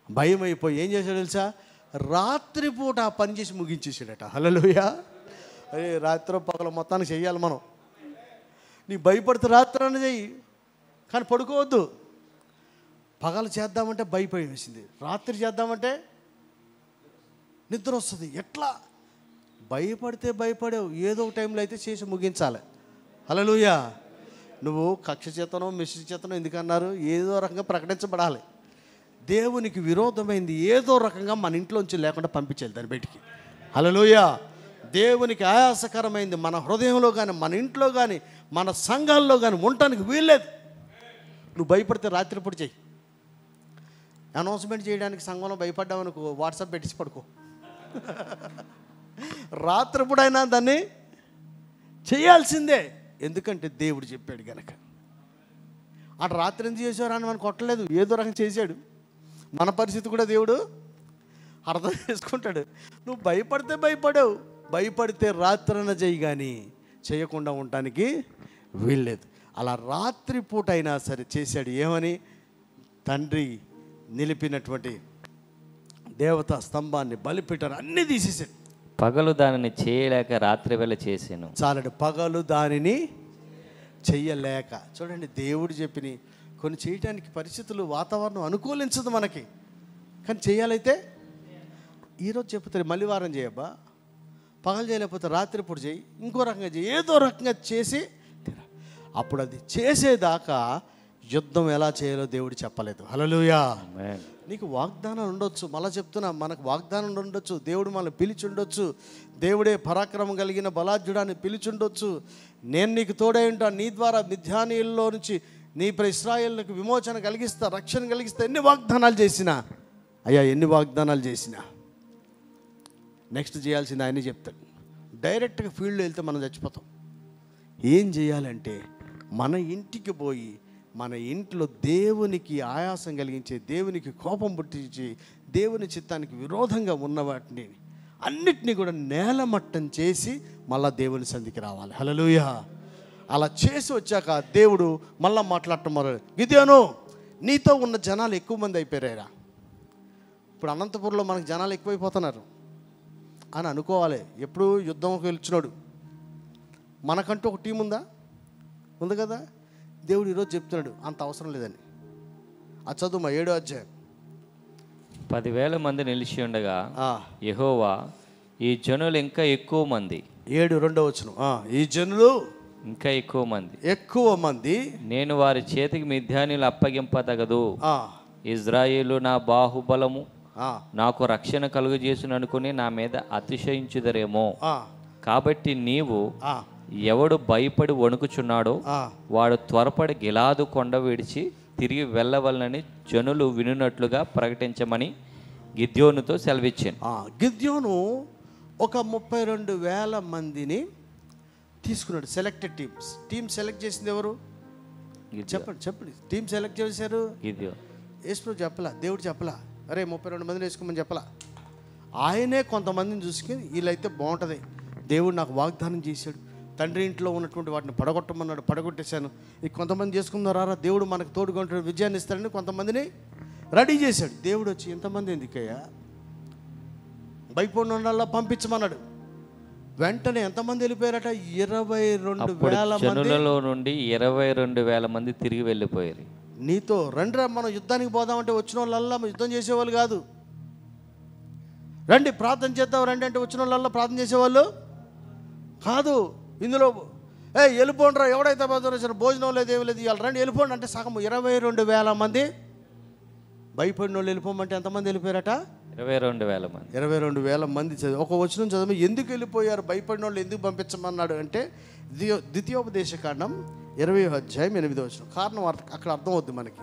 భయం అయిపోయి ఏం చేశాడు తెలుసా, రాత్రిపూట ఆ పని చేసి ముగించేసాడట. హల్లెలూయా. అరే రాత్రి పగల మొత్తానికి చెయ్యాలి మనం. నీకు భయపడితే రాత్రి చెయ్యి, కానీ పడుకోవద్దు. పగలు చేద్దామంటే భయపడి వేసింది, రాత్రి చేద్దామంటే నిద్ర వస్తుంది. ఎట్లా భయపడితే భయపడేవు, ఏదో ఒక టైంలో అయితే చేసి ముగించాలి. హల్లెలూయా. నువ్వు కక్ష చేతనో మిషి చేతనో ఎందుకన్నారు, ఏదో రకంగా ప్రకటించబడాలి. దేవునికి విరోధమైంది ఏదో రకంగా మన ఇంట్లోంచి లేకుండా పంపించాలి దాన్ని బయటికి. హల్లెలూయా. దేవునికి ఆయాసకరమైంది మన హృదయంలో కానీ, మన ఇంట్లో కానీ, మన సంఘాల్లో కానీ ఉండటానికి వీల్లేదు. నువ్వు భయపడితే రాత్రిపూట చెయ్యి. అనౌన్స్మెంట్ చేయడానికి సంఘంలో భయపడ్డావనుకో, వాట్సాప్ పెట్టేసి పడుకో. రాత్రిపూడైనా దాన్ని చేయాల్సిందే, ఎందుకంటే దేవుడు చెప్పాడు గనక. అటు రాత్రి ఎందుకు చేసేవారు అని మనం కొట్టలేదు, ఏదో రకంగా చేశాడు. మన పరిస్థితి కూడా దేవుడు అర్థం చేసుకుంటాడు. నువ్వు భయపడితే భయపడవు, భయపడితే రాత్రన చేయి, కానీ చేయకుండా ఉండటానికి వీల్లేదు. అలా రాత్రిపూట అయినా సరే చేశాడు. ఏమని, తండ్రి నిలిపినటువంటి దేవతా స్తంభాన్ని, బలిపీఠాన్ని అన్నీ తీసేసాడు. పగలు దానిని చేయలేక రాత్రి వేళ చేశాను. చాలండి, పగలు దానిని చెయ్యలేక. చూడండి, దేవుడు చెప్పిన కొన్ని చేయటానికి పరిస్థితులు, వాతావరణం అనుకూలించదు మనకి, కానీ చేయాలైతే ఈరోజు చెప్తారు మళ్ళీ వారం చేయబ్బా, పగలు చేయలేకపోతే రాత్రిపూట చేయి, ఇంకో రకంగా చేయి, ఏదో రకంగా చేసి అప్పుడు అది చేసేదాకా యుద్ధం ఎలా చేయాలో దేవుడు చెప్పలేదు. హల్లెలూయా. నీకు వాగ్దానాలు ఉండొచ్చు, మళ్ళీ చెప్తున్నా, మనకు వాగ్దానాలు ఉండొచ్చు, దేవుడు మనల్ని పిలిచి ఉండొచ్చు, దేవుడే పరాక్రమం కలిగిన బలాఢ్యుడాన్ని పిలిచి ఉండొచ్చు. నేను నీకు తోడై ఉంటాను, నీ ద్వారా మిద్యానీయుల్లో నుంచి నీ ఇశ్రాయేలుకు విమోచన కలిగిస్తా, రక్షణ కలిగిస్తా. ఎన్ని వాగ్దానాలు చేసినా, అయ్యా ఎన్ని వాగ్దానాలు చేసినా నెక్స్ట్ చేయాల్సింది ఆయనే చెప్తాడు. డైరెక్ట్గా ఫీల్డ్లో వెళ్తే మనం చచ్చిపోతాం. ఏం చేయాలంటే మన ఇంటికి పోయి, మన ఇంట్లో దేవునికి ఆయాసం కలిగించే, దేవునికి కోపం పుట్టించి, దేవుని చిత్తానికి విరోధంగా ఉన్న వాటిని అన్నిటినీ కూడా నేలమట్టం చేసి మళ్ళా దేవుని సంధికి రావాలి. హల్లెలూయా. అలా చేసి వచ్చాక దేవుడు మళ్ళా మాట్లాడటం మొదలు, గిద్యోను నీతో ఉన్న జనాలు ఎక్కువ మంది అయిపోయారా. ఇప్పుడు అనంతపురంలో మనకు జనాలు ఎక్కువైపోతున్నారు అని అనుకోవాలి. ఎప్పుడు యుద్ధంకి వెళ్ళినాడు, మనకంటూ ఒక టీం ఉందా, ఉంది కదా. దేవుడు ఈరోజు చెప్తున్నాడు అంత అవసరం లేదని. అది చదువు 7వ అధ్యాయం. 10,000 మంది నిలిచి ఉండగా యెహోవా, ఈ జనులు ఇంకా ఎక్కువ మంది. 7:2 వచనం. ఈ జనులు ఇంకా ఎక్కువ మంది, నేను వారి చేతికి మిద్యానీయులు అప్పగింపతగదు. ఇజ్రాయేలు నా బాహుబలము, నాకు రక్షణ కలుగజేసును అనుకుని నా మీద అతిశయించుదరేమో. కాబట్టి నీవు, ఎవడు భయపడి వణుకుచున్నాడో వాడు త్వరపడి గిలాదు కొండ విడిచి తిరిగి వెళ్ళవలనని జనులు వినున్నట్లుగా ప్రకటించమని గిద్యోనుతో సెలవిచ్చాను. గిద్యోను ఒక 32,000 మందిని తీసుకున్నాడు. సెలెక్టెడ్ టీమ్ సెలెక్ట్ చేసింది ఎవరు చెప్పండి. టీం సెలెక్ట్ చేశారు గిద్యోను. యేసు చెప్పలా, దేవుడు చెప్పలా, అరే 32 మందిని వేసుకోమని చెప్పలా. ఆయనే కొంతమందిని చూసుకుని వీళ్ళైతే బాగుంటుంది, దేవుడు నాకు వాగ్దానం చేశాడు, తండ్రి ఇంట్లో ఉన్నటువంటి వాటిని పడగొట్టమన్నాడు, పడగొట్టేశాను. ఇక కొంతమంది చేసుకున్నారా, దేవుడు మనకు తోడుగా ఉంటాడు, విజయాన్ని ఇస్తాడని కొంతమందిని రెడీ చేశాడు. దేవుడు వచ్చి ఎంతమంది ఎందుకయ్యా, భయపడినోళ్ళ పంపించమన్నాడు. వెంటనే ఎంతమంది వెళ్ళిపోయారట, 22,000 మంది. జనులలో నుండి 22,000 మంది తిరిగి వెళ్ళిపోయారు. నీతో రండి మనం యుద్ధానికి పోదామంటే వచ్చిన వాళ్ళల్లా యుద్ధం చేసేవాళ్ళు కాదు. రండి ప్రార్థన చేద్దాం రండి అంటే వచ్చిన వాళ్ళల్లా ప్రార్థన చేసేవాళ్ళు కాదు. ఇందులో వెళ్ళిపోండ్రా, ఎవడైతే భోజనం లేదు ఏమి లేదు ఇవాళ రండి వెళ్ళిపోండి అంటే సగం 22,000 మంది భయపడిన వాళ్ళు వెళ్ళిపోమంటే ఎంతమంది వెళ్ళిపోయారట? 22,000 మంది. 22,000 మంది చదివి ఒక వచనం చదివి ఎందుకు వెళ్ళిపోయారు, భయపడిన వాళ్ళు ఎందుకు పంపించమన్నాడు అంటే ద్వితీయోపదేశకాండం 20:8. కారణం అక్కడ అర్థమవుద్ది మనకి.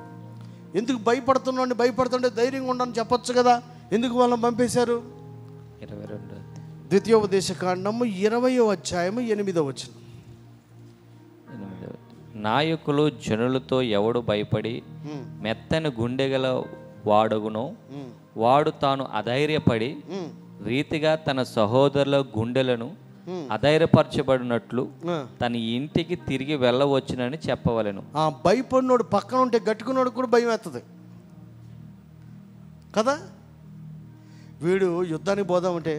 ఎందుకు భయపడుతుంటే ధైర్యంగా ఉండని చెప్పొచ్చు కదా, ఎందుకు వాళ్ళని పంపేశారు? 22. ద్వితీయోపదేశకాండము 20:8. నాయకులు జనులతో ఎవడు భయపడి మెత్తని గుండెగల వాడగునో వాడు తాను అధైర్యపడి రీతిగా తన సహోదరుల గుండెలను అధైర్యపరచబడినట్లు తన ఇంటికి తిరిగి వెళ్ళవచ్చునని చెప్పవలెను. భయపడినోడు పక్కన ఉంటే గట్టుకున్నోడు కూడా భయం వేస్తుంది కదా. వీడు యుద్ధానికి పోదామంటే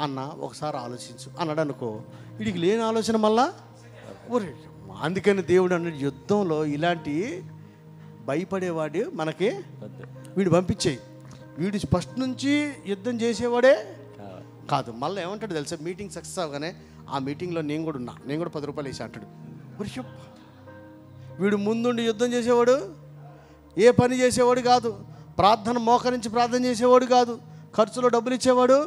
అన్న ఒకసారి ఆలోచించు అన్నాడు అనుకో, వీడికి లేని ఆలోచన మళ్ళా ఊరే. అందుకని దేవుడు అన్నాడు యుద్ధంలో ఇలాంటి భయపడేవాడు మనకి వీడు పంపించేయి. వీడు ఫస్ట్ నుంచి యుద్ధం చేసేవాడే కాదు. మళ్ళీ ఏమంటాడు తెలుసా, మీటింగ్ సక్సెస్ అవగానే ఆ మీటింగ్లో నేను కూడా ఉన్నా, నేను కూడా 10 రూపాయలు వేసి అంటాడు. వీడు ముందుండి యుద్ధం చేసేవాడు, ఏ పని చేసేవాడు కాదు, ప్రార్థన మోకరించి ప్రార్థన చేసేవాడు కాదు, ఖర్చులో డబ్బులు ఇచ్చేవాడు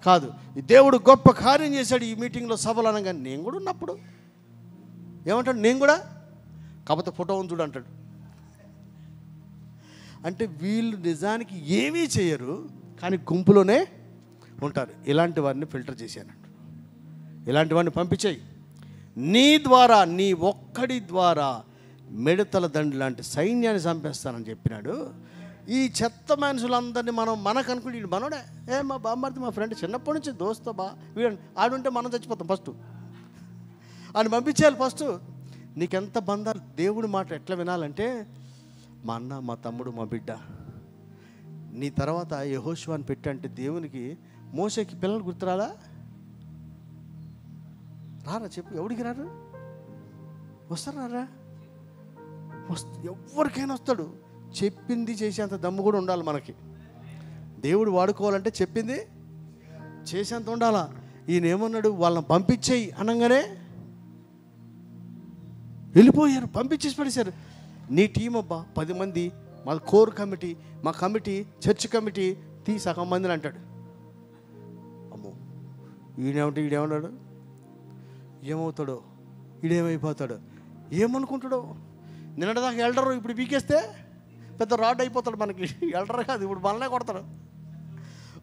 కాదు. ఈ దేవుడు గొప్ప కార్యం చేశాడు ఈ మీటింగ్లో సభలు అనగా నేను కూడా ఉన్నప్పుడు ఏమంటాడు, నేను కూడా కాకపోతే ఫోటో ఉంది చూడు అంటాడు. అంటే వీళ్ళు నిజానికి ఏమీ చేయరు కానీ గుంపులోనే ఉంటారు. ఇలాంటి వారిని ఫిల్టర్ చేశానంట. ఇలాంటి వారిని పంపించేయి. నీ ద్వారా, నీ ఒక్కడి ద్వారా మిడతల దండి లాంటి సైన్యాన్ని చంపేస్తానని చెప్పినాడు. ఈ చెత్త మనుషులందరినీ మనకు అనుకుంటే వీడు మనోడే, మా బామ్మర్ది మా ఫ్రెండ్ చిన్నప్పటి నుంచి దోస్తా వీడు ఆడుంటే మనం చచ్చిపోతాం ఫస్ట్ అని పంపించేయాలి. ఫస్ట్ నీకెంత బంధాలు. దేవుడి మాట ఎట్లా వినాలంటే మా అన్న, మా తమ్ముడు, మా బిడ్డ, నీ తర్వాత యెహోషువని పెట్టంటే దేవునికి మోషేకి పిల్లలు గుర్తురాలా? రారా చెప్పు, ఎవడికి రారు? వస్తారు రారా? ఎవరికైనా వస్తాడు. చెప్పింది చేసేంత దమ్ము కూడా ఉండాలి మనకి. దేవుడు వాడుకోవాలంటే చెప్పింది చేసేంత ఉండాలా. ఈయన ఏమన్నాడు, వాళ్ళని పంపించేయి అనగానే వెళ్ళిపోయారు, పంపించేసి పడేశారు. నీ టీం అబ్బా 10 మంది, మా కోర్ కమిటీ, మా కమిటీ, చర్చ్ కమిటీ సగం మందిని అంటాడు. అమ్మో ఈడేమన్నాడు, ఏమవుతాడో, ఈడేమైపోతాడో, ఏమనుకుంటాడో. నిన్నటిదాకా ఎల్డరు ఇప్పుడు పీకేస్తే పెద్ద రాడ్ అయిపోతాడు మనకి. ఎల్డర్ కాదు, ఇప్పుడు మనలే కొడతాడు.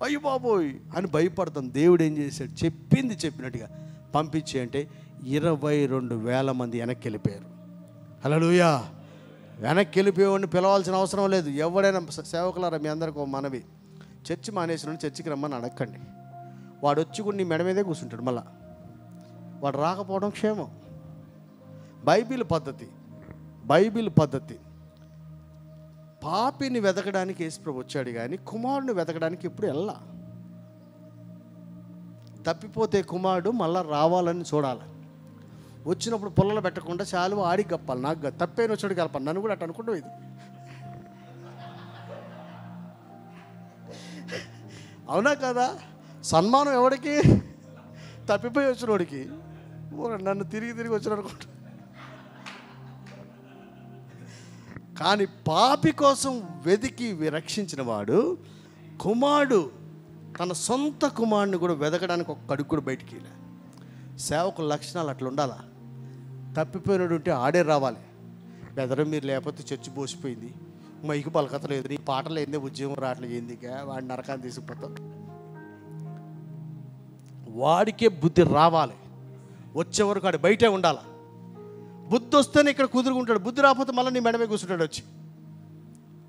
అయ్యో బాబోయ్ అని భయపడతాం. దేవుడు ఏం చేశాడు, చెప్పింది చెప్పినట్టుగా పంపించి అంటే 22,000 మంది వెనక్కి వెళ్ళిపోయారు. హల్లెలూయా. వెనక్కి వెళ్ళిపోయేవాడిని పిలవాల్సిన అవసరం లేదు. ఎవడైనా సేవకులారా మీ అందరికీ మనవి, చర్చి మానేసిన చర్చికి రమ్మని అడగండి. వాడు వచ్చి కూడా నీ మెడ మీదే కూర్చుంటాడు. మళ్ళా వాడు రాకపోవడం క్షేమం. బైబిల్ పద్ధతి పాపిని వెతకడానికి యేసుప్రభు వచ్చాడు కానీ కుమారుని వెతకడానికి ఎప్పుడు వెళ్ళా. తప్పిపోతే కుమారుడు మళ్ళా రావాలని చూడాలి. వచ్చినప్పుడు పొలలో పెట్టకుండా చాలు ఆడికి గప్పాలి. నాకు తప్పైన వచ్చాడు కలపాలి. నన్ను కూడా అట్లా అనుకుంటూ ఇది అవునా కదా? సన్మానం ఎవడికి? తప్పిపోయి వచ్చినోడికి. నన్ను తిరిగి వచ్చిన అనుకుంటా. కానీ పాపి కోసం వెతికి రక్షించిన వాడు కుమారుడు తన సొంత కుమారుడిని కూడా వెతకడానికి ఒక అడుగు కూడా బయటికి వెళ్ళా. సేవకుల లక్షణాలు అట్లా ఉండాలా. తప్పిపోయినాడు ఉంటే ఆడే రావాలి. బెదరం మీరు లేకపోతే చర్చి పోసిపోయింది, మైకు పలకత లేదు, నీ పాటలు ఏందే, ఉద్యోగం రావట్లేదు, ఏందిగా వాడి నరకాన్ని తీసుకుపోతాం. వాడికే బుద్ధి రావాలి. వచ్చే వరకు ఆడు బయటే ఉండాలి. బుద్ధి వస్తేనే ఇక్కడ కుదురుకుంటాడు. బుద్ధి రాకపోతే మళ్ళీ నీ మెడమే కూర్చుంటాడు వచ్చి.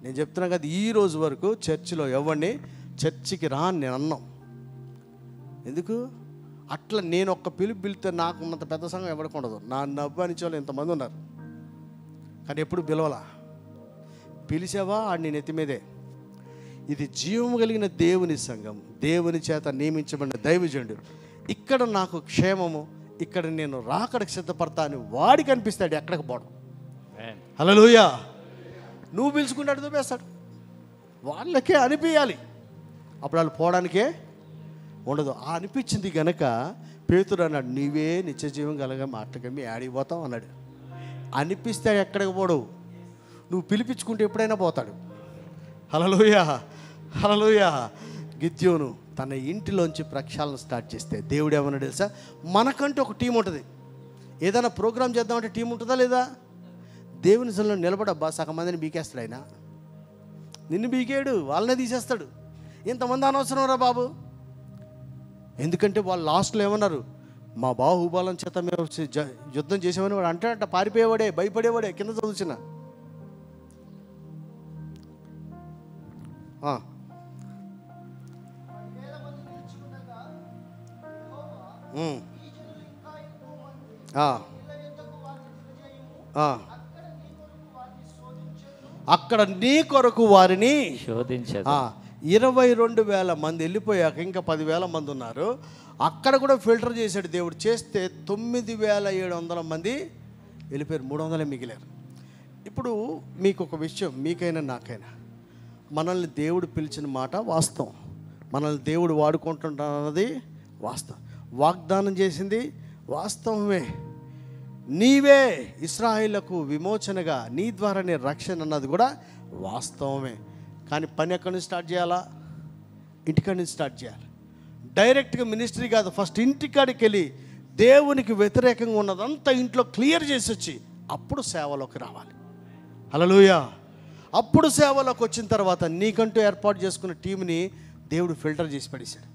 నేను చెప్తున్నా కదా, ఈ రోజు వరకు చర్చిలో ఎవరిని చర్చికి రా అని నేను అన్నాం. ఎందుకు అట్లా? నేను ఒక్క పిలిపిలితే నాకు ఉన్నంత పెద్ద సంఘం ఎవరికి ఉండదు. నా నవ్వానిచ్చే వాళ్ళు ఎంతమంది ఉన్నారు కానీ ఎప్పుడు పిలవలా. పిలిచావా ఆడు నేను ఎత్తి మీదే. ఇది జీవము కలిగిన దేవుని సంఘం, దేవుని చేత నియమించబడిన దైవజనుడు. ఇక్కడ నాకు క్షేమము, ఇక్కడ నేను రాకడకు సిద్ధపడతా అని వాడికి అనిపిస్తాడు. ఎక్కడికి పోవడం. హల్లెలూయా. నువ్వు పిలుచుకుంటాడు దూపేస్తాడు. వాళ్ళకే అనిపించాలి, అప్పుడు వాళ్ళు పోవడానికే ఉండదు. ఆ అనిపించింది గనక పేతురు అన్నాడు, నీవే నిత్య జీవం కలగా మాటలకమ్మి ఆడిపోతావు అన్నాడు. అనిపిస్తే ఎక్కడికి పోడవు, నువ్వు పిలిపించుకుంటే ఎప్పుడైనా పోతాడు. హల్లెలూయా, హల్లెలూయా. గిద్యోను తన ఇంటిలోంచి ప్రక్షాళన స్టార్ట్ చేస్తే దేవుడు ఏమన్నా తెలుసా, మనకంటూ ఒక టీం ఉంటుంది. ఏదైనా ప్రోగ్రామ్ చేద్దామంటే టీం ఉంటుందా లేదా? దేవుని సన్నిధిలో నిలబడబ్బా, సగం మందిని బీకేస్తాడు ఆయన. నిన్ను బీకేడు, వాళ్ళనే తీసేస్తాడు. ఇంతమంది అనవసరం రా బాబు. ఎందుకంటే వాళ్ళు లాస్ట్లో ఏమన్నారు, మా బాహుబలం చేత మేము యుద్ధం చేసామని వాడు అంటాడంట. పారిపోయేవాడే, భయపడేవాడే. కింద చదువుచిన అక్కడ నీ కొరకు వారిని శోధించదు. 22,000 మంది వెళ్ళిపోయాక ఇంకా 10,000 మంది ఉన్నారు. అక్కడ కూడా ఫిల్టర్ చేశాడు దేవుడు. చేస్తే 9,700 మంది వెళ్ళిపోయారు, 300 మిగిలారు. ఇప్పుడు మీకు ఒక విషయం, మీకైనా నాకైనా, మనల్ని దేవుడు పిలిచిన మాట వాస్తవం, మనల్ని దేవుడు వాడుకుంటున్నది వాస్తవం, వాగ్దానం చేసింది వాస్తవమే. నీవే ఇశ్రాయేలుకు విమోచనగా, నీ ద్వారానే రక్షణ అన్నది కూడా వాస్తవమే. కానీ పని ఎక్కడి నుంచి స్టార్ట్ చేయాలా? ఇంటికాడి నుంచి స్టార్ట్ చేయాలి. డైరెక్ట్గా మినిస్ట్రీ కాదు, ఫస్ట్ ఇంటికాడికి వెళ్ళి దేవునికి వ్యతిరేకంగా ఉన్నదంతా ఇంట్లో క్లియర్ చేసి వచ్చి అప్పుడు సేవలోకి రావాలి. హల్లెలూయా. అప్పుడు సేవలోకి వచ్చిన తర్వాత నీకంటూ ఏర్పాటు చేసుకున్న టీంని దేవుడు ఫిల్టర్ చేసి పడేశాడు.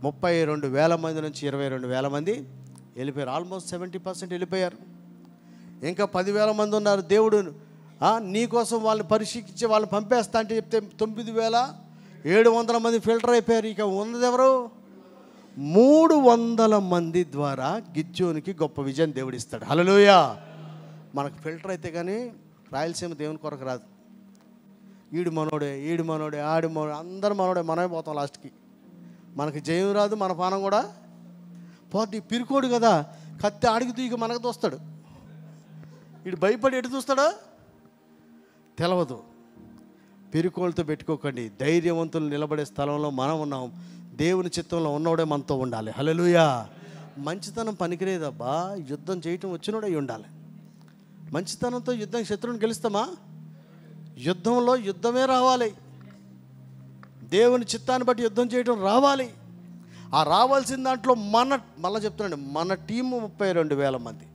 32,000 మంది నుంచి 22,000 మంది వెళ్ళిపోయారు. ఆల్మోస్ట్ 70% వెళ్ళిపోయారు. ఇంకా 10,000 మంది ఉన్నారు. దేవుడు నీకోసం వాళ్ళని పరీక్షించి వాళ్ళని పంపేస్తా అంటే చెప్తే 9,700 మంది ఫిల్టర్ అయిపోయారు. ఇక ఉన్నది ఎవరు? 300 మంది ద్వారా గిద్యోనికి గొప్ప విజయం దేవుడు ఇస్తాడు. హల్లెలూయా. మనకు ఫిల్టర్ అయితే కానీ రాయలసీమ దేవుని కొరకు రాదు. ఈడు మనోడే, ఈడు మనోడే, ఆడు మనోడే, అందరు మనోడే, మనమే పోతాం లాస్ట్కి. మనకి జయం రాదు, మన పానం కూడా పోతే. పిరుకోడు కదా, కత్తి ఆడికి దూకి మనకు తోస్తాడు. వీడు భయపడి ఎటు చూస్తాడో తెలవదు. పిరుకోలతో పెట్టుకోకండి. ధైర్యవంతులు నిలబడే స్థలంలో మనం ఉన్నాం. దేవుని చిత్తంలో ఉన్నోడే మనతో ఉండాలి. హల్లెలూయా. మంచితనం పనికిరేదబ్బా, యుద్ధం చేయటం వచ్చినోడే ఉండాలి. మంచితనంతో యుద్ధం శత్రువుని గెలుస్తామా? యుద్ధంలో యుద్ధమే రావాలి. దేవుని చిత్తాన్ని బట్టి యుద్ధం చేయడం రావాలి. ఆ రావాల్సిన దాంట్లో మళ్ళీ చెప్తున్నాండి, మన టీము 32,000 మంది,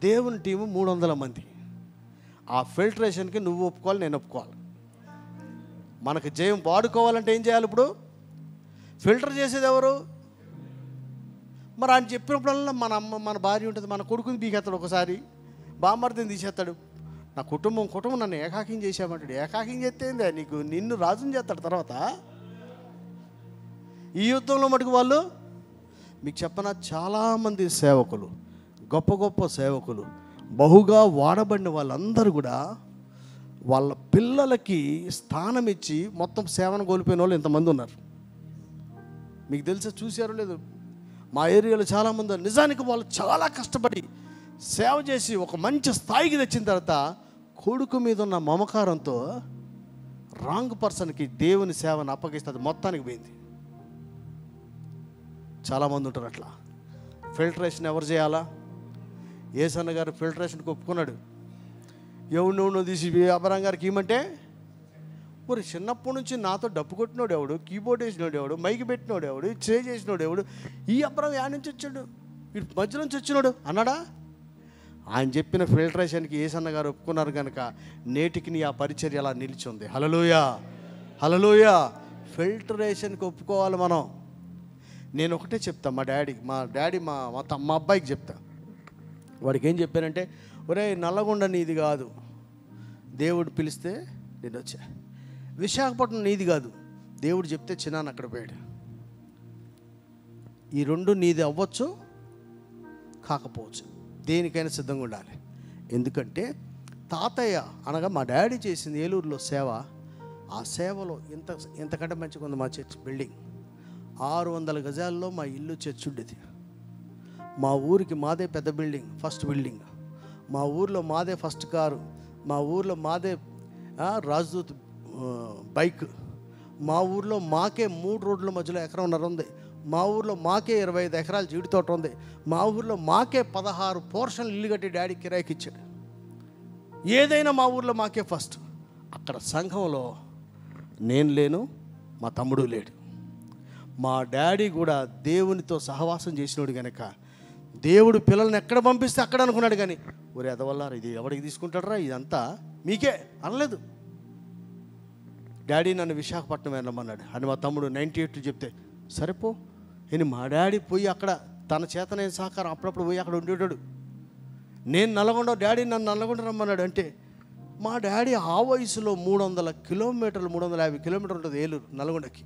దేవుని టీము 300 మంది. ఆ ఫిల్టరేషన్కి నువ్వు ఒప్పుకోవాలి, నేను ఒప్పుకోవాలి. మనకు జయం వాడుకోవాలంటే ఏం చేయాలి? ఇప్పుడు ఫిల్టర్ చేసేది ఎవరు? మరి ఆయన చెప్పినప్పుడల్లా మన అమ్మ, మన భార్య ఉంటుంది, మన కొడుకుని బీకేస్తాడు, ఒకసారి బామ్మర్దిని తీసేస్తాడు. నా కుటుంబం నన్ను ఏకాకిం చేసామంటాడు. ఏకాకిం చేస్తే నీకు నిన్ను రాజుని చేస్తాడు. తర్వాత ఈ యుద్ధంలో మటుకు వాళ్ళు మీకు చెప్పనా, చాలామంది సేవకులు, గొప్ప గొప్ప సేవకులు, బహుగా వాడబడిన వాళ్ళందరూ కూడా వాళ్ళ పిల్లలకి స్థానం ఇచ్చి మొత్తం సేవను కోల్పోయిన వాళ్ళు ఇంతమంది ఉన్నారు. మీకు తెలుసా, చూసారో లేదు? మా ఏరియాలో చాలామంది ఉన్నారు. నిజానికి వాళ్ళు చాలా కష్టపడి సేవ చేసి ఒక మంచి స్థాయికి తెచ్చిన తర్వాత కొడుకు మీద ఉన్న మమకారంతో రాంగ్ పర్సన్కి దేవుని సేవను అప్పగిస్తుంది, మొత్తానికి పోయింది. చాలామంది ఉంటారు అట్లా. ఫిల్టరేషన్ ఎవరు చేయాలా? యేసన్న గారు ఫిల్టరేషన్కి ఒప్పుకున్నాడు. ఎవరినో తీసి అబ్రహాం గారికి ఇవ్వమంటే, మరి చిన్నప్పటి నుంచి నాతో డప్పు కొట్టినోడు ఎవడు, కీబోర్డ్ వేసినోడు ఎవడు, మైకి పెట్టినోడు ఎవడు, చే చేసినోడు ఎవడు, ఈ అబ్రహాం యాడ్ నుంచి వచ్చాడు, వీడు మధ్య నుంచి వచ్చినాడు అన్నాడా? ఆయన చెప్పిన ఫిల్టరేషన్కి యేసన్న గారు ఒప్పుకున్నారు కనుక నేటికి నీ ఆ పరిచర్య అలా నిలిచి ఉంది. హల్లెలూయా, హల్లెలూయా. ఫిల్టరేషన్కి ఒప్పుకోవాలి మనం. నేను ఒకటే చెప్తా, మా డాడీ మా అబ్బాయికి చెప్తా. వాడికి ఏం చెప్పానంటే, ఒరే నల్లగొండ నీది కాదు, దేవుడు పిలిస్తే నేను వచ్చా. విశాఖపట్నం నీది కాదు, దేవుడు చెప్తే చిన్నాను అక్కడ పోయాడు. ఈ రెండు నీది అవ్వచ్చు, కాకపోవచ్చు. దేనికైనా సిద్ధంగా ఉండాలి. ఎందుకంటే తాతయ్య అనగా మా డాడీ చేసింది ఏలూరులో సేవ. ఆ సేవలో ఇంతకంటే మంచిగా ఉంది మా చర్చ్ బిల్డింగ్. 600 గజాల్లో మా ఇల్లు చర్చ్ ఉండేది. మా ఊరికి మాదే పెద్ద బిల్డింగ్, ఫస్ట్ బిల్డింగ్. మా ఊర్లో మాదే ఫస్ట్ కారు. మా ఊర్లో మాదే రాజ్దూత్ బైక్. మా ఊర్లో మాకే 3 రోడ్ల మధ్యలో ఎకరంన్నర ఉంది. మా ఊర్లో మాకే 25 ఎకరాల జీడి తోట ఉంది. మా ఊర్లో మాకే 16 పోర్షన్లు ఇల్లు కట్టి డాడీ కిరాయికి ఇచ్చాడు. ఏదైనా మా ఊర్లో మాకే ఫస్ట్. అక్కడ సంఘంలో నేను లేను, మా తమ్ముడు లేడు. మా డాడీ కూడా దేవునితో సహవాసం చేసినాడు కనుక దేవుడు పిల్లల్ని ఎక్కడ పంపిస్తే అక్కడ అనుకున్నాడు. కానీ ఒరే ఎదవల్లారా, ఇది ఎవరికి తీసుకుంటాడరా, ఇదంతా మీకే అనలేదు. డాడీ నన్ను విశాఖపట్నం వెళ్ళమన్నాడు అని మా తమ్ముడు 98 చెప్తే సరిపో నేను మా డాడీ పోయి అక్కడ తన చేతనైన సహకారం అప్పుడప్పుడు పోయి అక్కడ ఉండేటాడు. నేను నల్గొండ, డాడీ నన్ను నల్గొండ రమ్మన్నాడు. అంటే మా డాడీ ఆ వయసులో 300 కిలోమీటర్లు 350 కిలోమీటర్లు ఉంటుంది ఏలూరు నల్గొండకి.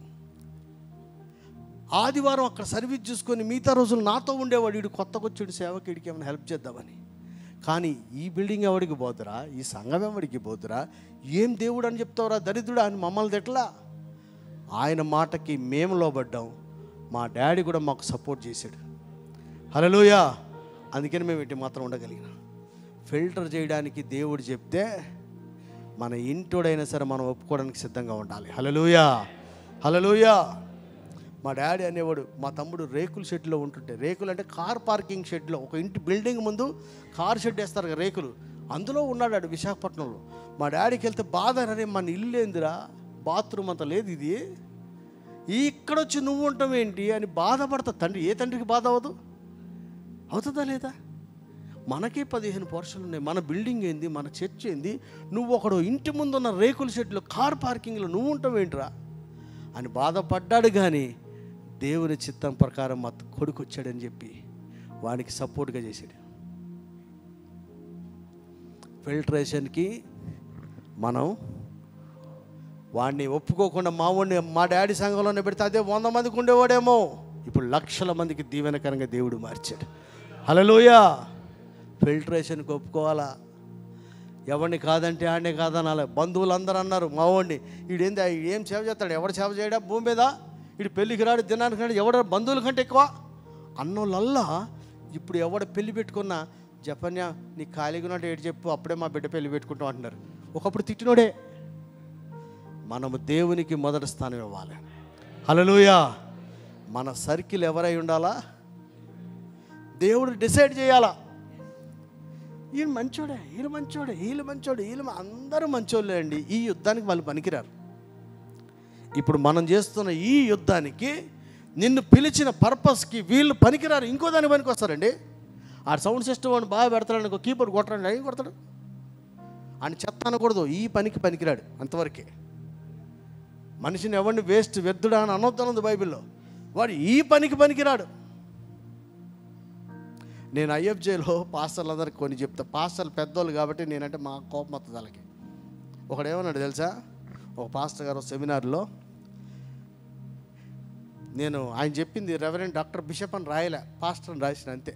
ఆదివారం అక్కడ సర్వీస్ చూసుకొని మిగతా రోజులు నాతో ఉండేవాడు. వీడు కొత్తగా వచ్చాడు సేవకి, వీడికి ఏమైనా హెల్ప్ చేద్దామని. కానీ ఈ బిల్డింగ్ ఎవడికి పోతురా, ఈ సంఘం ఎవడికి పోతురా, ఏం దేవుడు అని చెప్తావురా దరిద్రుడా అని మమ్మల్ని తిట్లా. ఆయన మాటకి మేము లోబడ్డాం. మా డాడీ కూడా మాకు సపోర్ట్ చేశాడు. హల్లెలూయా. అందుకని మేము ఇటు మాత్రం ఉండగలిగినాం. ఫిల్టర్ చేయడానికి దేవుడు చెప్తే మన ఇంటోడైనా సరే మనం ఒప్పుకోవడానికి సిద్ధంగా ఉండాలి. హల్లెలూయా, హల్లెలూయా. మా డాడీ అనేవాడు, మా తమ్ముడు రేకుల షెడ్లో ఉంటుంటే, రేకులు అంటే కార్ పార్కింగ్ షెడ్లో, ఒక ఇంటి బిల్డింగ్ ముందు కార్ షెడ్ వేస్తారు కదా రేకులు, అందులో ఉన్నాడు విశాఖపట్నంలో. మా డాడీకి వెళ్తే బాధ, అరే మన ఇల్లు ఏందిరా, బాత్రూమ్ అంత లేదు, ఇది ఇక్కడొచ్చి నువ్వు ఉంటావు ఏంటి అని బాధపడతా. తండ్రి, ఏ తండ్రికి బాధ అవ్వదు? అవుతుందా లేదా? మనకే 15 పోర్షన్లు ఉన్నాయి, మన బిల్డింగ్ ఏంది, మన చర్చ్ ఏంది, నువ్వు ఒకడు ఇంటి ముందున్న రేకుల షెడ్లో కార్ పార్కింగ్లో నువ్వు ఉంటావు ఏంట్రా అని బాధపడ్డాడు. కానీ దేవుని చిత్తం ప్రకారం మా కొడుకు వచ్చాడని చెప్పి వానికి సపోర్ట్గా చేశాడు. ఫిల్టరేషన్కి మనం వాడిని ఒప్పుకోకుండా మా డాడీ సంఘంలోనే పెడితే అదే 100 మందికి ఉండేవాడేమో, ఇప్పుడు లక్షల మందికి దీవెనకరంగా దేవుడు మార్చాడు. హల్లెలూయా. ఫిల్టరేషన్కి ఒప్పుకోవాలా. ఎవరిని కాదంటే ఆడనే కాదనాలి. బంధువులు అందరూ అన్నారు మా వాడిని, వీడేంది ఏం సేవ చేస్తాడు, ఎవరు సేవ చేయడా భూమి మీద, వీడు పెళ్ళికి రాడు, దినానికి రాడు, ఎవడ బంధువుల కంటే ఎక్కువ అన్నోళ్ళల్లా. ఇప్పుడు ఎవడ పెళ్ళి పెట్టుకున్నా జపన్యా నీ ఖాళీగా ఉన్నట్టు ఏడు చెప్పు, అప్పుడే మా బిడ్డ పెళ్ళి పెట్టుకుంటాం అంటున్నారు. ఒకప్పుడు తిట్టినోడే. మనము దేవునికి మొదటి స్థానం ఇవ్వాలి. హల్లెలూయా. మన సర్కిల్ ఎవరై ఉండాలా, దేవుడు డిసైడ్ చేయాలా. వీళ్ళు మంచోడే, వీళ్ళు మంచోడే, వీళ్ళు మంచోడే, వీళ్ళు అందరూ మంచోళ్ళే అండి. ఈ యుద్ధానికి వాళ్ళు పనికిరారు. ఇప్పుడు మనం చేస్తున్న ఈ యుద్ధానికి, నిన్ను పిలిచిన పర్పస్కి వీళ్ళు పనికిరారు, ఇంకో దానికి పనికి వస్తారండి. ఆ సౌండ్ సిస్టమ్ వాడిని బాగా పెడతాడు, ఇంకో కీబోర్డ్ కొట్టడానికి అవి కొడతాడు అని చెత్త అనకూడదు. ఈ పనికి పనికిరాడు, అంతవరకే. మనిషిని ఎవరిని వేస్ట్ వ్యర్థుడా అని అనొద్దనుంది బైబిల్లో. వాడు ఈ పనికి పనికిరాడు. నేను ఐఎఫ్జేలో పాస్టర్లందరికీ కొన్ని చెప్తా. పాస్టర్లు పెద్దోళ్ళు కాబట్టి నేనంటే మా కోపం వస్తుంది వాళ్ళకి. ఒకడేమన్నాడు తెలుసా, ఒక పాస్టర్ గారు సెమినార్లో, నేను ఆయన చెప్పింది రెవరెండ్ డాక్టర్ బిషప్ అని రాయలే, పాస్టర్ అని రాసిన అంతే.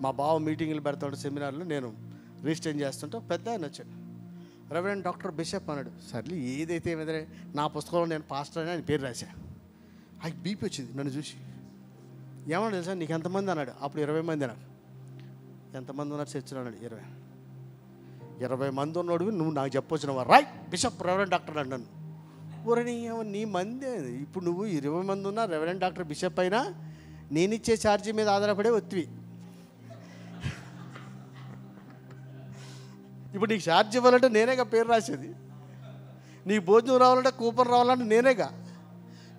మా బావ మీటింగ్లు పెడతాడు సెమినార్లో, నేను రిజిస్టర్ చేస్తుంటే పెద్ద ఆయన వచ్చాడు, రెవరెండ్ డాక్టర్ బిషప్ అన్నాడు. సర్లే ఏదైతే ఏమైతే నా పుస్తకంలో నేను పాస్టర్ అని ఆయన పేరు రాశా. ఆయనకి బీపీ వచ్చింది నన్ను చూసి. ఏమన్నా తెలుసా, నీకు ఎంతమంది అన్నాడు. అప్పుడు 20 మంది అన్నాడు. ఎంతమంది ఉన్నారు చర్చలు అన్నాడు. 20 మంది ఉన్నాడు. నువ్వు నాకు చెప్పొచ్చినవా, రైట్ బిషప్ రెవరెండ్ డాక్టర్ అన్నాను. ఊరని నీ మంది, ఇప్పుడు నువ్వు 20 మంది ఉన్నా రెవరెండ్ డాక్టర్ బిషప్ అయినా నేనిచ్చే ఛార్జీ మీద ఆధారపడే ఒత్తివి. ఇప్పుడు నీకు ఛార్జ్ ఇవ్వాలంటే నేనేగా పేరు రాసేది, నీకు భోజనం రావాలంటే కూపన్ రావాలంటే నేనేగా.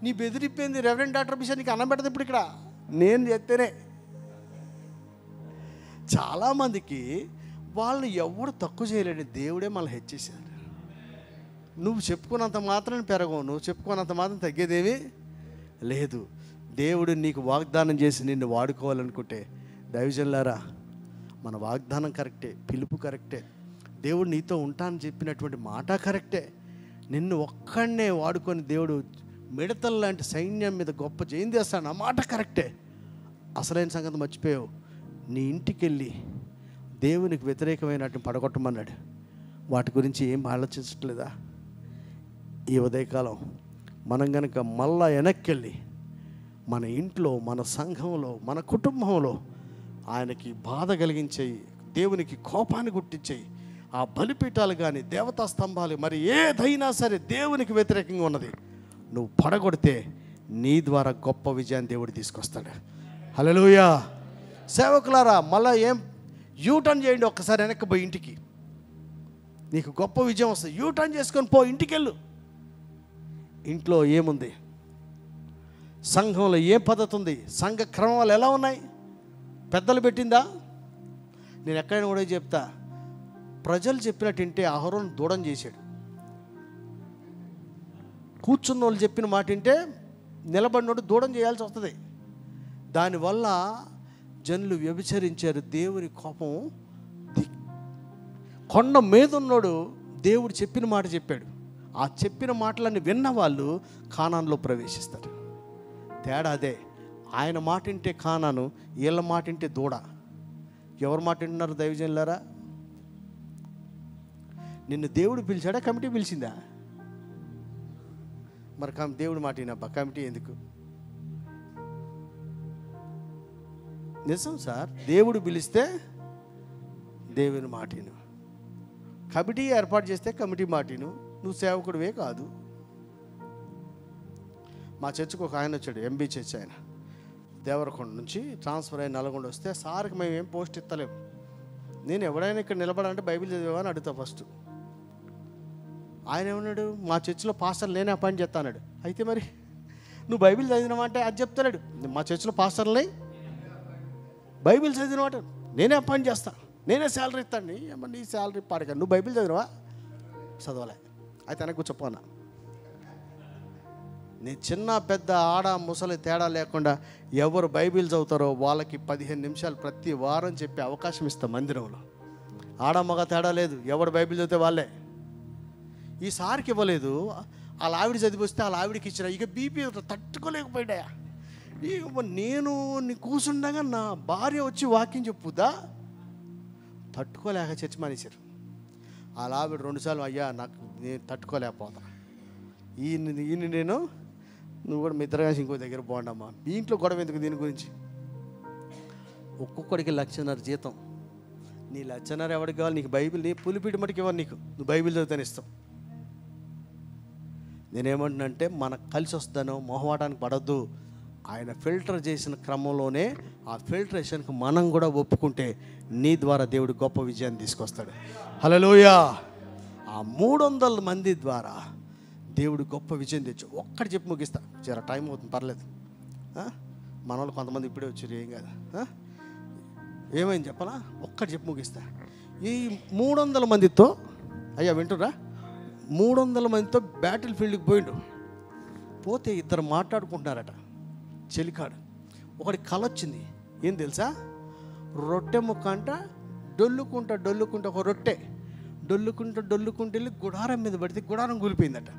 నీ బెదిరిపోయింది రెవరెండ్ డాక్టర్ బిషప్, నీకు అన్నం పెడతా ఇప్పుడు ఇక్కడ నేను చెప్తేనే. చాలామందికి వాళ్ళని ఎవడు తక్కువ చేయలేడు, దేవుడే మళ్ళీ హెచ్చేసాడు. నువ్వు చెప్పుకున్నంత మాత్రం పెరగవు, నువ్వు చెప్పుకున్నంత మాత్రం తగ్గేదేమీ లేదు. దేవుడు నీకు వాగ్దానం చేసి నిన్ను వాడుకోవాలనుకుంటే, దైవజనులారా, మన వాగ్దానం కరెక్టే, పిలుపు కరెక్టే, దేవుడు నీతో ఉంటానని చెప్పినటువంటి మాట కరెక్టే. నిన్ను ఒక్కడనే వాడుకొని దేవుడు మిడతల లాంటి సైన్యం మీద గొప్ప జయం చేస్తాను, ఆ మాట కరెక్టే. అసలైన సంగతి మర్చిపోయావు. నీ ఇంటికి వెళ్ళి దేవునికి వ్యతిరేకమైనట్టు పడగొట్టమన్నాడు. వాటి గురించి ఏం ఆలోచించట్లేదా? ఈ ఉదయకాలం మనం కనుక మళ్ళా వెనక్కి వెళ్ళి మన ఇంట్లో, మన సంఘంలో, మన కుటుంబంలో ఆయనకి బాధ కలిగించేయి, దేవునికి కోపాన్ని గుట్టించేయి, ఆ బలిపీఠాలు కానీ దేవతా స్తంభాలు మరి ఏదైనా సరే దేవునికి వ్యతిరేకంగా ఉన్నది నువ్వు పడగొడితే నీ ద్వారా గొప్ప విజయాన్ని దేవుడు తీసుకొస్తాడు. హల్లెలూయా. సేవకులారా, మళ్ళీ యూటర్న్ చేయండి, ఒక్కసారి వెనక్కి పోయి ఇంటికి. నీకు గొప్ప విజయం వస్తుంది. యూటర్న్ చేసుకొని పో, ఇంటికి వెళ్ళు. ఇంట్లో ఏముంది, సంఘంలో ఏ పద్ధతి ఉంది, సంఘ క్రమాలు ఎలా ఉన్నాయి, పెద్దలు పెట్టిందా? నేను ఎక్కడైనా కూడా చెప్తా, ప్రజలు చెప్పినట్టు వింటే అహరోను దూడం చేశాడు. కూర్చున్న వాళ్ళు చెప్పిన మాట వింటే నిలబడినోడు దూడం చేయాల్సి వస్తుంది. దానివల్ల జనులు వ్యభిచరించారు. దేవుని కోపం కొండ మీద ఉన్నోడు దేవుడు చెప్పిన మాట చెప్పాడు. ఆ చెప్పిన మాటలన్నీ విన్న వాళ్ళు కానాన్లో ప్రవేశిస్తారు. తేడా అదే. ఆయన మాట వింటే కానాను, వీళ్ళ మాట వింటే దూడ. ఎవరు మాట వింటున్నారు దైవజనులారా? నిన్ను దేవుడు పిలిచాడా, కమిటీ పిలిచిందా? మరి దేవుడు మాట వినబ్బా, కమిటీ ఎందుకు? నిజం సార్, దేవుడు పిలిస్తే దేవుని మాట విను. కమిటీ ఏర్పాటు చేస్తే కమిటీ మాట విను. నువ్వు సేవకుడివే కాదు. మా చర్చికి ఒక ఆయన వచ్చాడు, ఎంబీ చర్చ్ ఆయన, దేవరకొండ నుంచి ట్రాన్స్ఫర్ అయ్యి నల్గొండ వస్తే, సార్కి మేము ఏం పోస్ట్ ఇస్తలేము. నేను ఎవడైనా ఇక్కడ నిలబడాలంటే బైబిల్ చదివావా అని అడుగుతా ఫస్ట్. ఆయన ఏమన్నాడు, మా చర్చిలో పాస్టర్లు నేనే అపాయింట్ చేస్తా అన్నాడు. అయితే మరి నువ్వు బైబిల్ చదివినావంటే అది చెప్తాడు. మా చర్చిలో పాస్టర్లని బైబిల్ చదివినమాట నేనే అపాయింట్ చేస్తా, నేనే శాలరీ ఇస్తాను. ఏమన్నా నీ శాలరీ పాడగా నువ్వు బైబిల్ చదివినవా? చదవలే. అయితే వెనక్కి కూర్చోపోనా. నీ చిన్న పెద్ద ఆడ ముసలి తేడా లేకుండా ఎవరు బైబిల్ చదువుతారో వాళ్ళకి 15 నిమిషాలు ప్రతి వారం చెప్పే అవకాశం ఇస్తాం మందిరంలో. ఆడ మగ తేడా లేదు, ఎవరు బైబిల్ చదివితే వాళ్ళే. ఈసారికి ఇవ్వలేదు, వాళ్ళ ఆవిడ చదివి వస్తే వాళ్ళ ఆవిడకి ఇచ్చిన, ఇక బీపీ తట్టుకోలేకపోయా. ఇక నేను కూర్చుండగా నా భార్య వచ్చి వాక్యం చెప్పుదా, తట్టుకోలేక చర్చ మానేశారు. వాళ్ళ ఆవిడ 2 సార్లు, అయ్యా నాకు నేను తట్టుకోలేకపోతా, ఈయన నేను నువ్వు కూడా మీ ఇద్దరు కలిసి ఇంకో దగ్గర బాగుండమ్మా, మీ ఇంట్లో గొడవ ఎందుకు దీని గురించి. ఒక్కొక్కడికి 1,50,000 జీతం. నీ 1,50,000 ఎవరికి కావాలి? నీకు బైబిల్, నీ పులిపిడి మటుకు ఇవ్వను నీకు, నువ్వు బైబిల్ చదివితేనే ఇస్తాం. నేనేమంటున్నానంటే మనకు కలిసి వస్తానో మొహమాటానికి పడద్దు. ఆయన ఫిల్టర్ చేసిన క్రమంలోనే ఆ ఫిల్టరేషన్కి మనం కూడా ఒప్పుకుంటే నీ ద్వారా దేవుడు గొప్ప విజయాన్ని తీసుకొస్తాడు. హల్లెలూయా. ఆ 300 మంది ద్వారా దేవుడు గొప్ప విజయం తెచ్చు. ఒక్కటి చెప్పి ముగిస్తా, జర టైం అవుతుంది, పర్లేదు. మన వాళ్ళు కొంతమంది ఇప్పుడే వచ్చారు, ఏం కాదు. ఏమైంది చెప్పాలా? ఒక్కటి చెప్పి ముగిస్తా. ఈ 300 మందితో, అయ్యా వింటురా, 300 మందితో బ్యాటిల్ ఫీల్డ్కి పోయిండు. పోతే ఇద్దరు మాట్లాడుకుంటున్నారట. చెలికాడు ఒకటి కల వచ్చింది. ఏం తెలుసా? రొట్టె ముక్క అంట డొల్లుకుంటా ఒక రొట్టె డొల్లుకుంటూ వెళ్ళి గుడారం మీద పడితే గుడారం కూలిపోయిందట.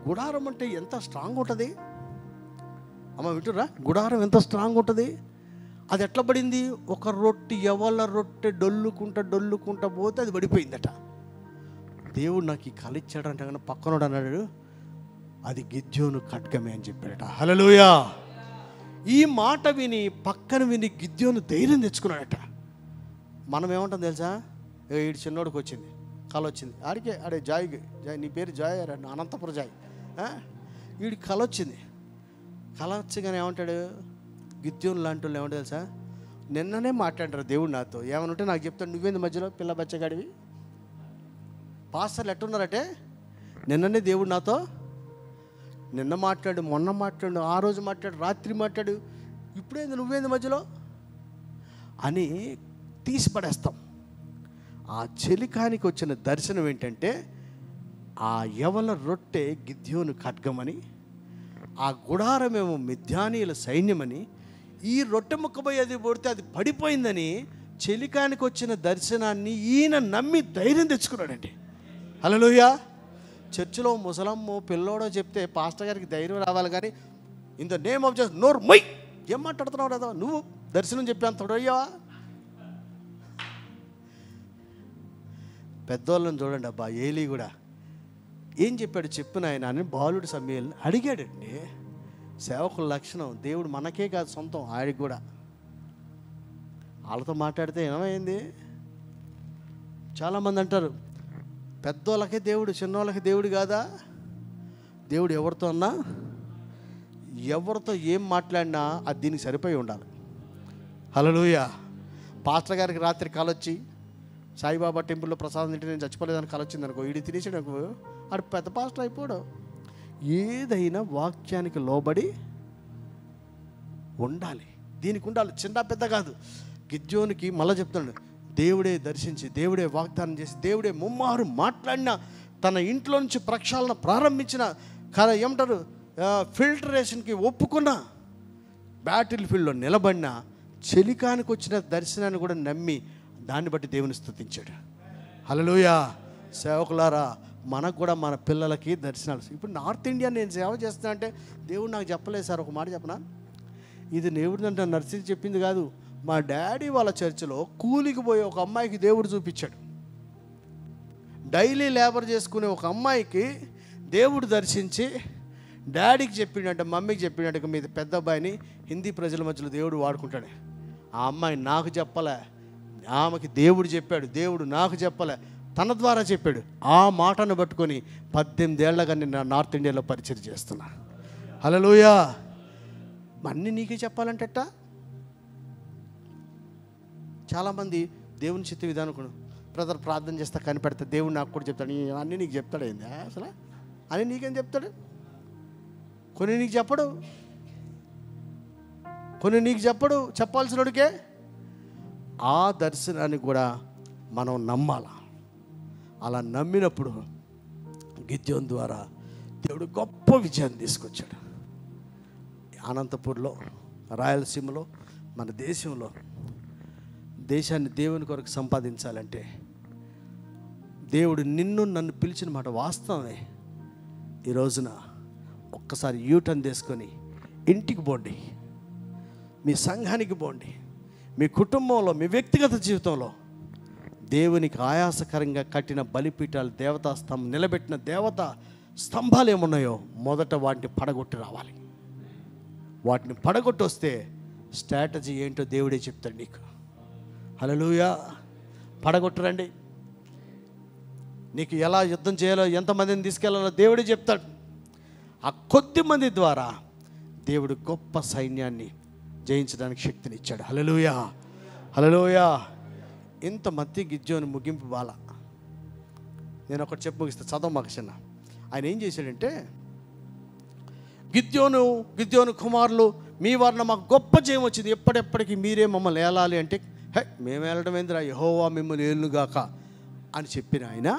గుడారం అంటే ఎంత స్ట్రాంగ్ ఉంటుంది అమ్మ, వింటురా? గుడారం ఎంత స్ట్రాంగ్ ఉంటుంది. అది ఎట్లా పడింది? ఒక రొట్టె, ఎవల రొట్టె డొల్లుకుంటా పోతే అది పడిపోయిందట. దేవుడు నాకు ఈ కళ ఇచ్చాడంట, కానీ పక్కనోడు అన్నాడు అది గిద్యోను ఖడ్గమే అని చెప్పాడట. హల్లెలూయా. ఈ మాట విని పక్కన విని గిద్యోను ధైర్యం తెచ్చుకున్నాడట. మనం ఏమంటాం తెలుసా? ఈడు చిన్నోడికి వచ్చింది, కళ వచ్చింది, ఆడే జాయ్, నీ పేరు జాయ్ రండి, అనంతపురం జాయ్. వీడికి కళ వచ్చింది. కళ వచ్చగానే ఏమంటాడు? గిద్యోను లాంటి వాళ్ళు ఏమంటారు తెలుసా? నిన్ననే మాట్లాడారు దేవుడు నాతో, ఏమనుంటే నాకు చెప్తాడు, నువ్వేంది మధ్యలో పిల్ల బచ్చగాడివి. పాస్టర్లు ఎట్టున్నారంటే, నిన్ననే దేవుడు నాతో, నిన్న మాట్లాడు, మొన్న మాట్లాడు, ఆ రోజు మాట్లాడు, రాత్రి మాట్లాడు, ఇప్పుడేంది నువ్వేంది మధ్యలో అని తీసి పడేస్తాం. ఆ చెలికానికి వచ్చిన దర్శనం ఏంటంటే, ఆ యవల రొట్టె గిద్యోను ఖడ్గమని, ఆ గుడారమేమో మిద్యానీయుల సైన్యమని, ఈ రొట్టె ముక్కబోయి అది పడితే అది పడిపోయిందని చెలికానికి వచ్చిన దర్శనాన్ని ఈయన నమ్మి ధైర్యం తెచ్చుకున్నాడండి. హల్లెలూయా. చర్చిలో ముసలమ్మో పిల్లోడో చెప్తే పాస్టర్ గారికి ధైర్యం రావాలి, కానీ in the name of just నోర్ మై ఏం మాట్లాడుతున్నావు కదా నువ్వు, దర్శనం చెప్పేంత అయ్యావా? పెద్దోళ్ళని చూడండి అబ్బా. ఏలీ కూడా ఏం చెప్పాడు చెప్పిన ఆయన అని బాలుడు సమూయేలుని అడిగాడండి. సేవకుల లక్షణం. దేవుడు మనకే కాదు సొంతం, ఆయనకి కూడా. వాళ్ళతో మాట్లాడితే ఏమైంది? చాలామంది అంటారు పెద్దోళ్ళకే దేవుడు, చిన్నోళ్ళకి దేవుడు కాదా? దేవుడు ఎవరితో అన్నా, ఎవరితో ఏం మాట్లాడినా అది దీనికి సరిపోయి ఉండాలి. హల్లెలూయా. పాస్టర్ గారికి రాత్రి కలొచ్చి సాయిబాబా టెంపుల్లో ప్రసాదం తింటే నేను చచ్చిపోలేదని కలొచ్చింది అనుకో, వీడి తినేసాడు అనుకో, ఆడు పెద్ద పాస్టర్ అయిపోడు. ఏదైనా వాక్యానికి లోబడి ఉండాలి, దీనికి ఉండాలి, చిన్న పెద్ద కాదు. గిద్యోనికి మళ్ళీ చెప్తున్నాడు, దేవుడే దర్శించి, దేవుడే వాగ్దానం చేసి, దేవుడే ముమ్మారు మాట్లాడిన, తన ఇంట్లో నుంచి ప్రక్షాళన ప్రారంభించిన, ఏమంటారు ఫిల్టరేషన్కి ఒప్పుకున్న, బ్యాటిల్ ఫీల్డ్లో నిలబడిన, చెలికానికి వచ్చిన దర్శనాన్ని కూడా నమ్మి దాన్ని బట్టి దేవుని స్తుతించాడు. హల్లెలూయా. సేవకులారా, మనకు కూడా మన పిల్లలకి దర్శనాలు. ఇప్పుడు నార్త్ ఇండియా నేను సేవ చేస్తున్నా అంటే దేవుడు నాకు చెప్పలేదు సార్. ఒక మాట చెప్పనా, ఇది దేవుడు అంటే నర్సింగ్ చెప్పింది కాదు. మా డాడీ వాళ్ళ చర్చిలో కూలికి పోయి ఒక అమ్మాయికి దేవుడు చూపించాడు. డైలీ లేబర్ చేసుకునే ఒక అమ్మాయికి దేవుడు దర్శించి డాడీకి చెప్పిండంటే, మమ్మీకి చెప్పిండంటే, మీద పెద్ద అబ్బాయిని హిందీ ప్రజల మధ్యలో దేవుడు వాడుకుంటాడు. ఆ అమ్మాయి నాకు చెప్పలే, ఆమెకి దేవుడు చెప్పాడు, దేవుడు నాకు చెప్పలే, తన ద్వారా చెప్పాడు. ఆ మాటను పట్టుకొని 18 ఏళ్ళగా నేను నార్త్ ఇండియాలో పరిచయం చేస్తున్నా. హల్లెలూయా. అన్నీ నీకే చెప్పాలంటే ఎట్టా? చాలామంది దేవుని చిత్త విధానం బ్రదర్ ప్రార్థన చేస్తా కనిపెడతా, దేవుడు నాకు కూడా చెప్తాడు. అన్నీ నీకు చెప్తాడు ఏంది అసలు? అని నీకేం చెప్తాడు? కొన్ని నీకు చెప్పడు, కొన్ని నీకు చెప్పడు. చెప్పాల్సినోడికే. ఆ దర్శనాన్ని కూడా మనం నమ్మాల. అలా నమ్మినప్పుడు గిద్యోను ద్వారా దేవుడు గొప్ప విజయాన్ని తీసుకొచ్చాడు. అనంతపూర్లో, రాయలసీమలో, మన దేశంలో దేశాన్ని దేవుని కొరకు సంపాదించాలంటే దేవుడు నిన్ను నన్ను పిలిచిన మాట వాస్తవమే. ఈ రోజున ఒక్కసారి యూటర్న్ తీసుకొని ఇంటికి పోండి, మీ సంఘానికి పోండి, మీ కుటుంబంలో, మీ వ్యక్తిగత జీవితంలో దేవునికి ఆయాసకరంగా కట్టిన బలిపీఠాలు, దేవతా స్తంభం, నిలబెట్టిన దేవతా స్తంభాలు ఏమున్నాయో మొదట వాటిని పడగొట్టి రావాలి. వాటిని పడగొట్టి వస్తే స్ట్రాటజీ ఏంటో దేవుడే చెప్తాడు నీకు. హల్లెలూయా. పడగొట్టరండి. నీకు ఎలా యుద్ధం చేయాలో, ఎంతమందిని తీసుకెళ్లాలో దేవుడే చెప్తాడు. ఆ కొద్ది మంది ద్వారా దేవుడు గొప్ప సైన్యాన్ని జయించడానికి శక్తిని ఇచ్చాడు. హల్లెలూయా. హల్లెలూయా. ఇంతమంది గిద్యోను ముగింపు బాల. నేను ఒకటి చెప్పి ముగిస్తే చదవ మాకు చిన్న. ఆయన ఏం చేశాడంటే, గిద్యోను కుమారులు మీ వలన మాకు గొప్ప జయం వచ్చింది, ఎప్పటికి మీరే మమ్మల్ని ఏలాలి అంటే, హే మేము ఏలడం ఏందిరా, యెహోవా మిమ్మల్ని ఏలుగాక అని చెప్పిన ఆయన,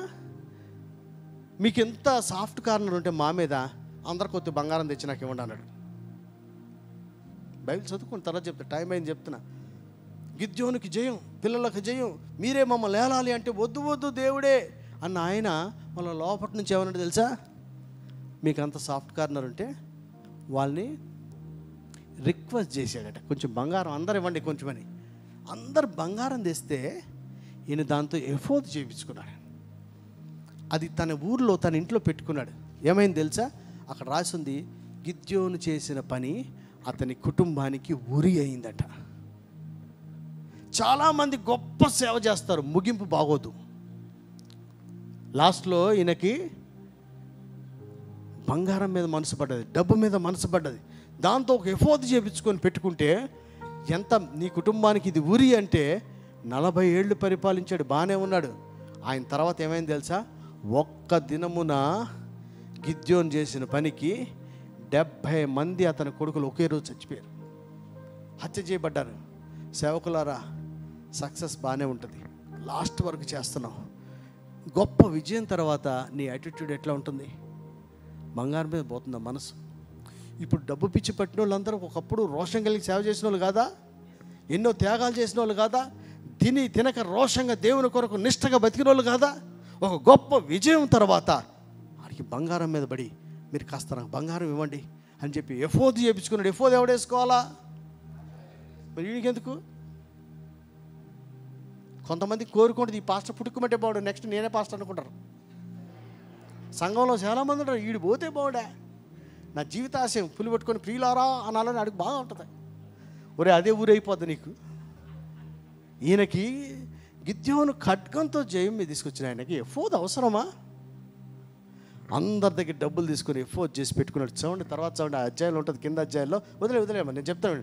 మీకు ఎంత సాఫ్ట్ కార్నర్ ఉంటే మా మీద అందరు కొద్ది బంగారం తెచ్చి నాకు ఇవ్వండి అన్నాడు. బైబిల్ చదువుకుని తర్వాత చెప్తా, టైం అయింది చెప్తున్నా. గిద్యోనికి జయం, పిల్లలకు జయం, మీరే మమ్మల్ని ఏలాలి అంటే వద్దు దేవుడే అన్న ఆయన వాళ్ళ లోపటి నుంచి ఏమన్నాడు తెలుసా, మీకు అంత సాఫ్ట్ కార్నర్ ఉంటే వాళ్ళని రిక్వెస్ట్ చేశాడట, కొంచెం బంగారం అందరు ఇవ్వండి కొంచెం అని. అందరు బంగారం తెస్తే ఈయన దాంతో ఎఫోద్ చేయించుకున్నాడు. అది తన ఊర్లో, తన ఇంట్లో పెట్టుకున్నాడు. ఏమైంది తెలుసా, అక్కడ రాసింది గిద్యోను చేసిన పని అతని కుటుంబానికి ఉరి అయిందట. చాలామంది గొప్ప సేవ చేస్తారు, ముగింపు బాగోదు. లాస్ట్లో ఈయనకి బంగారం మీద మనసు పడ్డది, డబ్బు మీద మనసు పడ్డది. దాంతో ఒక ఎఫోద్ చేయించుకొని పెట్టుకుంటే ఎంత నీ కుటుంబానికి ఇది ఉరి అంటే 40 ఏళ్ళు పరిపాలించాడు, బాగానే ఉన్నాడు. ఆయన తర్వాత ఏమైంది తెలుసా, ఒక్క దినమున గిద్యోను చేసిన పనికి 70 మంది అతని కొడుకులు ఒకే రోజు చచ్చిపోయారు, హత్య చేయబడ్డారు. సేవకులారా, సక్సెస్ బాగానే ఉంటుంది, లాస్ట్ వరకు చేస్తున్నావు. గొప్ప విజయం తర్వాత నీ యాటిట్యూడ్ ఎట్లా ఉంటుంది? బంగారం మీద పోతుందా మనసు? ఇప్పుడు డబ్బు పిచ్చి పట్టిన వాళ్ళందరూ ఒకప్పుడు రోషం కలిగి సేవ చేసిన వాళ్ళు కాదా? ఎన్నో త్యాగాలు చేసిన వాళ్ళు కాదా? తినక రోషంగా దేవుని కొరకు నిష్టగా బతికిన వాళ్ళు కాదా? ఒక గొప్ప విజయం తర్వాత వాడికి బంగారం మీద పడి, మీరు కాస్త నాకు బంగారం ఇవ్వండి అని చెప్పి ఎఫోద్ చేయించుకున్నాడు. ఎఫోద్ ఎవడేసుకోవాలా? మరి వీడికెందుకు? కొంతమంది కోరుకుంటుంది, ఈ పాస్టర్ పుట్టుకుమంటే బాగుడు, నెక్స్ట్ నేనే పాస్టర్ అనుకుంటారు. సంఘంలో చాలామంది ఉంటారు, వీడు పోతే బాగుడా, నా జీవితాశయం పులి పట్టుకొని ప్రియులారా అనాలని అడుగు బాగా ఉంటుంది. ఒరే అదే ఊరైపోద్ది నీకు. ఈయనకి గిద్యోను ఖడ్గంతో జయం మీద తీసుకొచ్చిన ఆయనకి ఎఫోద్ అవసరమా? అందరి దగ్గర డబ్బులు తీసుకుని ఎఫోద్ చేసి పెట్టుకున్నాడు. చూడండి, తర్వాత చూడండి, ఆ అధ్యాయంలో ఉంటుంది, కింద అధ్యాయంలో. వదిలేమా, నేను చెప్తాను.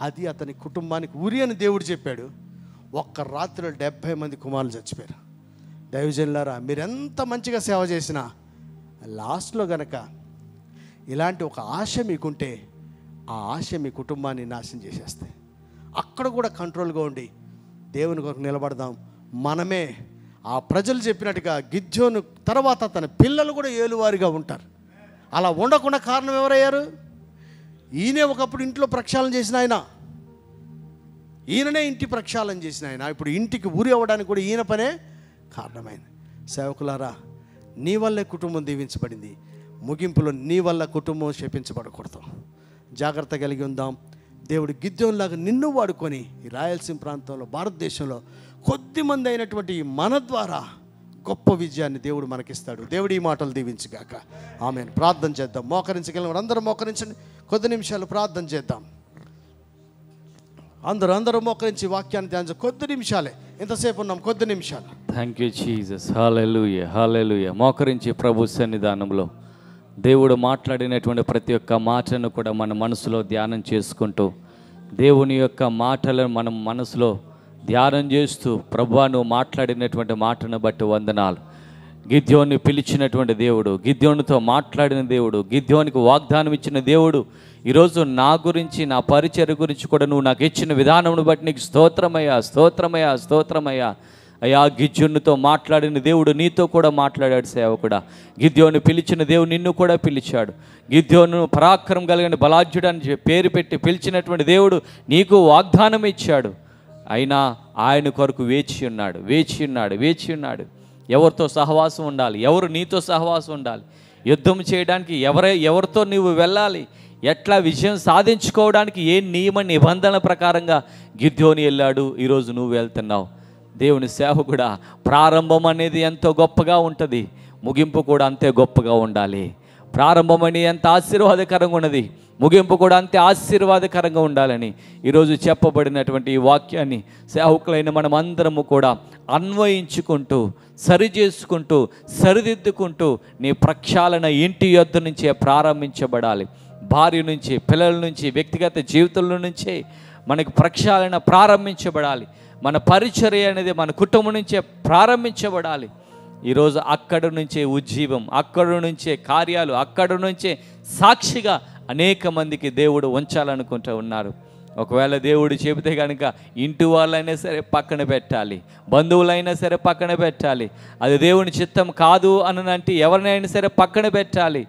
అది అతని కుటుంబానికి ఉరి అని దేవుడు చెప్పాడు. ఒక్క రాత్రిలో 70 మంది కుమారులు చచ్చిపోయారు. దైవజనులారా, మీరు ఎంత మంచిగా సేవ చేసినా లాస్ట్లో గనక ఇలాంటి ఒక ఆశ మీకుంటే ఆ ఆశ మీ కుటుంబాన్ని నాశనం చేసేస్తాయి. అక్కడ కూడా కంట్రోల్గా ఉండి దేవుని కొరకు నిలబడదాం. మనమే ఆ ప్రజలు చెప్పినట్టుగా గిద్యోను తర్వాత తన పిల్లలు కూడా ఏలువారిగా ఉంటారు. అలా ఉండకుండా కారణం ఎవరయ్యారు? ఈయనే ఒకప్పుడు ఇంట్లో ప్రక్షాళన చేసిన ఆయన, ఈయననే ఇంటి ప్రక్షాళన చేసిన ఆయన, ఇప్పుడు ఇంటికి ఊరి అవ్వడానికి కూడా ఈయన పనే కారణమైంది. సేవకులారా, నీ వల్లే కుటుంబం దీవించబడింది. ముగింపులో నీ వల్ల కుటుంబం శపించబడకూడదు. జాగ్రత్త కలిగి ఉందాం. దేవుడు గిద్యోనులాగా నిన్ను వాడుకొని ఈ రాయలసీమ ప్రాంతంలో, భారతదేశంలో కొద్దిమంది అయినటువంటి మన ద్వారా గొప్ప విజయాన్ని దేవుడు మనకిస్తాడు. దేవుడు ఈ మాటలు దీవించుగాక. ఆమేన్. ప్రార్థన చేద్దాం. మోకరించగలిగిన అందరూ మోకరించండి. కొద్ది నిమిషాలు ప్రార్థన చేద్దాం. అందరూ మోకరించి వాక్యాన్ని ధ్యానించ. కొద్ది నిమిషాలే, ఎంతసేపు ఉన్నాం? కొద్ది నిమిషాలు. Thank you Jesus. Hallelujah, hallelujah. మోకరించి ప్రభు సన్నిధానంలో దేవుడు మాట్లాడినటువంటి ప్రతి ఒక్క మాటను కూడా మన మనసులో ధ్యానం చేసుకుంటూ, దేవుని యొక్క మాటలను మనం మనసులో ధ్యానం చేస్తూ, ప్రభువా నువ్వు మాట్లాడినటువంటి మాటను బట్టి వందనాలు. గిద్యోన్ని పిలిచినటువంటి దేవుడు, గిద్యోనితో మాట్లాడిన దేవుడు, గిద్యోనికి వాగ్దానం ఇచ్చిన దేవుడు, ఈరోజు నా గురించి, నా పరిచర్య గురించి కూడా నువ్వు నాకు ఇచ్చిన విధానమును బట్టి నీకు స్తోత్రమయ్యా, స్తోత్రమయ్యా, స్తోత్రమయ్యా. అయ్యా, గిద్యోనుతో మాట్లాడిన దేవుడు నీతో కూడా మాట్లాడాడు సేవకుడా. గిద్యోను పిలిచిన దేవుడు నిన్ను కూడా పిలిచాడు. గిద్యోను పరాక్రమం కలిగిన బలాఢ్యుడు అని పేరు పెట్టి పిలిచినటువంటి దేవుడు నీకు వాగ్దానం ఇచ్చాడు. అయినా ఆయన కొరకు వేచి ఉన్నాడు. ఎవరితో సహవాసం ఉండాలి? ఎవరు నీతో సహవాసం ఉండాలి? యుద్ధం చేయడానికి ఎవరితో నీవు వెళ్ళాలి? ఎట్లా విజయం సాధించుకోవడానికి ఏ నియమ నిబంధనల ప్రకారంగా గిద్యోను వెళ్ళాడు. ఈరోజు నువ్వు వెళ్తున్నావు. దేవుని సేవకుడా, ప్రారంభం అనేది ఎంతో గొప్పగా ఉంటుంది, ముగింపు కూడా అంతే గొప్పగా ఉండాలి. ప్రారంభం అనేది ఎంత ఆశీర్వాదకరంగా ఉన్నది, ముగింపు కూడా అంతే ఆశీర్వాదకరంగా ఉండాలని ఈరోజు చెప్పబడినటువంటి ఈ వాక్యాన్ని సేవకులైన మనం అందరము కూడా అన్వయించుకుంటూ, సరిచేసుకుంటూ, సరిదిద్దుకుంటూ నీ ప్రక్షాళన ఇంటి యొద్ద నుంచే ప్రారంభించబడాలి. భార్య నుంచి, పిల్లల నుంచి, వ్యక్తిగత జీవితంలో నుంచే మనకి ప్రక్షాళన ప్రారంభించబడాలి. మన పరిచర్య అనేది మన కుటుంబం నుంచే ప్రారంభించబడాలి. ఈరోజు అక్కడి నుంచే ఉజ్జీవం, అక్కడి నుంచే కార్యాలు, అక్కడి నుంచే సాక్షిగా అనేక మందికి దేవుడు ఉంచాలనుకుంటూ ఉన్నారు. ఒకవేళ దేవుడు చెబితే కనుక ఇంటి వాళ్ళైనా సరే పక్కన పెట్టాలి, బంధువులైనా సరే పక్కన పెట్టాలి. అది దేవుని చిత్తం కాదు అనంటే ఎవరినైనా సరే పక్కన పెట్టాలి.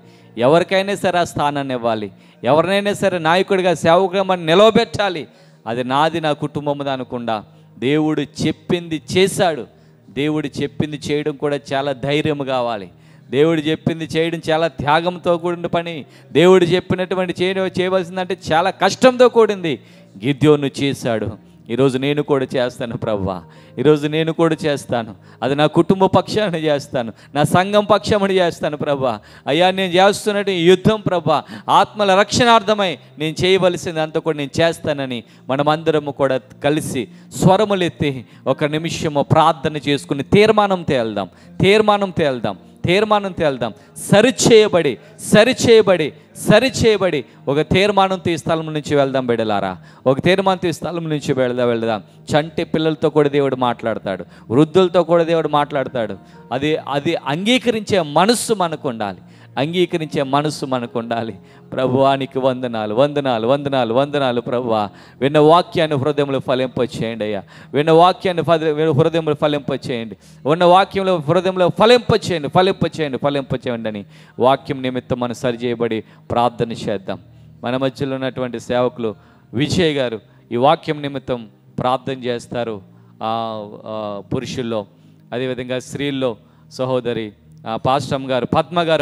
ఎవరికైనా సరే ఆ స్థానాన్ని ఇవ్వాలి. ఎవరినైనా సరే నాయకుడిగా, సేవకుడిగా మనం నిలవబెట్టాలి. అది నాది, నా కుటుంబం అనుకుండా దేవుడు చెప్పింది చేశాడు. దేవుడు చెప్పింది చేయడం కూడా చాలా ధైర్యం కావాలి. దేవుడు చెప్పింది చేయడం చాలా త్యాగంతో కూడిన పని. దేవుడు చెప్పినటువంటి చేయవలసిందంటే చాలా కష్టంతో కూడింది. గిద్యోను చేశాడు. ఈరోజు నేను కూడా చేస్తాను ప్రభువా, ఈరోజు నేను కూడా చేస్తాను. అది నా కుటుంబ పక్షాన్ని చేస్తాను, నా సంఘం పక్షాన్ని చేస్తాను ప్రభువా. అయ్యా, నేను చేస్తున్నట్టు ఈ యుద్ధం ప్రభువా, ఆత్మల రక్షణార్థమై నేను చేయవలసింది అంతా కూడా నేను చేస్తానని మనమందరము కూడా కలిసి స్వరములెత్తి ఒక నిమిషము ప్రార్థన చేసుకుని తీర్మానం తేల్దాం. సరిచేయబడి ఒక తీర్మానంతో ఈ స్థలం నుంచి వెళ్దాం బిడ్డలారా. ఒక తీర్మానంతో ఈ స్థలం నుంచి వెళ్దాం. చంటి పిల్లలతో కూడా దేవుడు మాట్లాడతాడు, వృద్ధులతో కూడా దేవుడు మాట్లాడతాడు. అది అంగీకరించే మనస్సు మనకు ఉండాలి. ప్రభువానికి వందనాలు ప్రభువా. విన్న వాక్యాన్ని హృదయంలో ఫలింపచేయండి అయ్యా. విన్న వాక్యాన్ని హృదయంలో ఫలింపచేయండి. ఉన్న వాక్యంలో హృదయంలో ఫలింపచేయండి అని వాక్యం నిమిత్తం మనం సరిచేయబడి ప్రార్థన చేద్దాం. మన మధ్యలో ఉన్నటువంటి సేవకులు విజయ్ గారు ఈ వాక్యం నిమిత్తం ప్రార్థన చేస్తారు. పురుషుల్లో, అదేవిధంగా స్త్రీల్లో సహోదరి పాస్టమ్ గారు, పద్మ గారు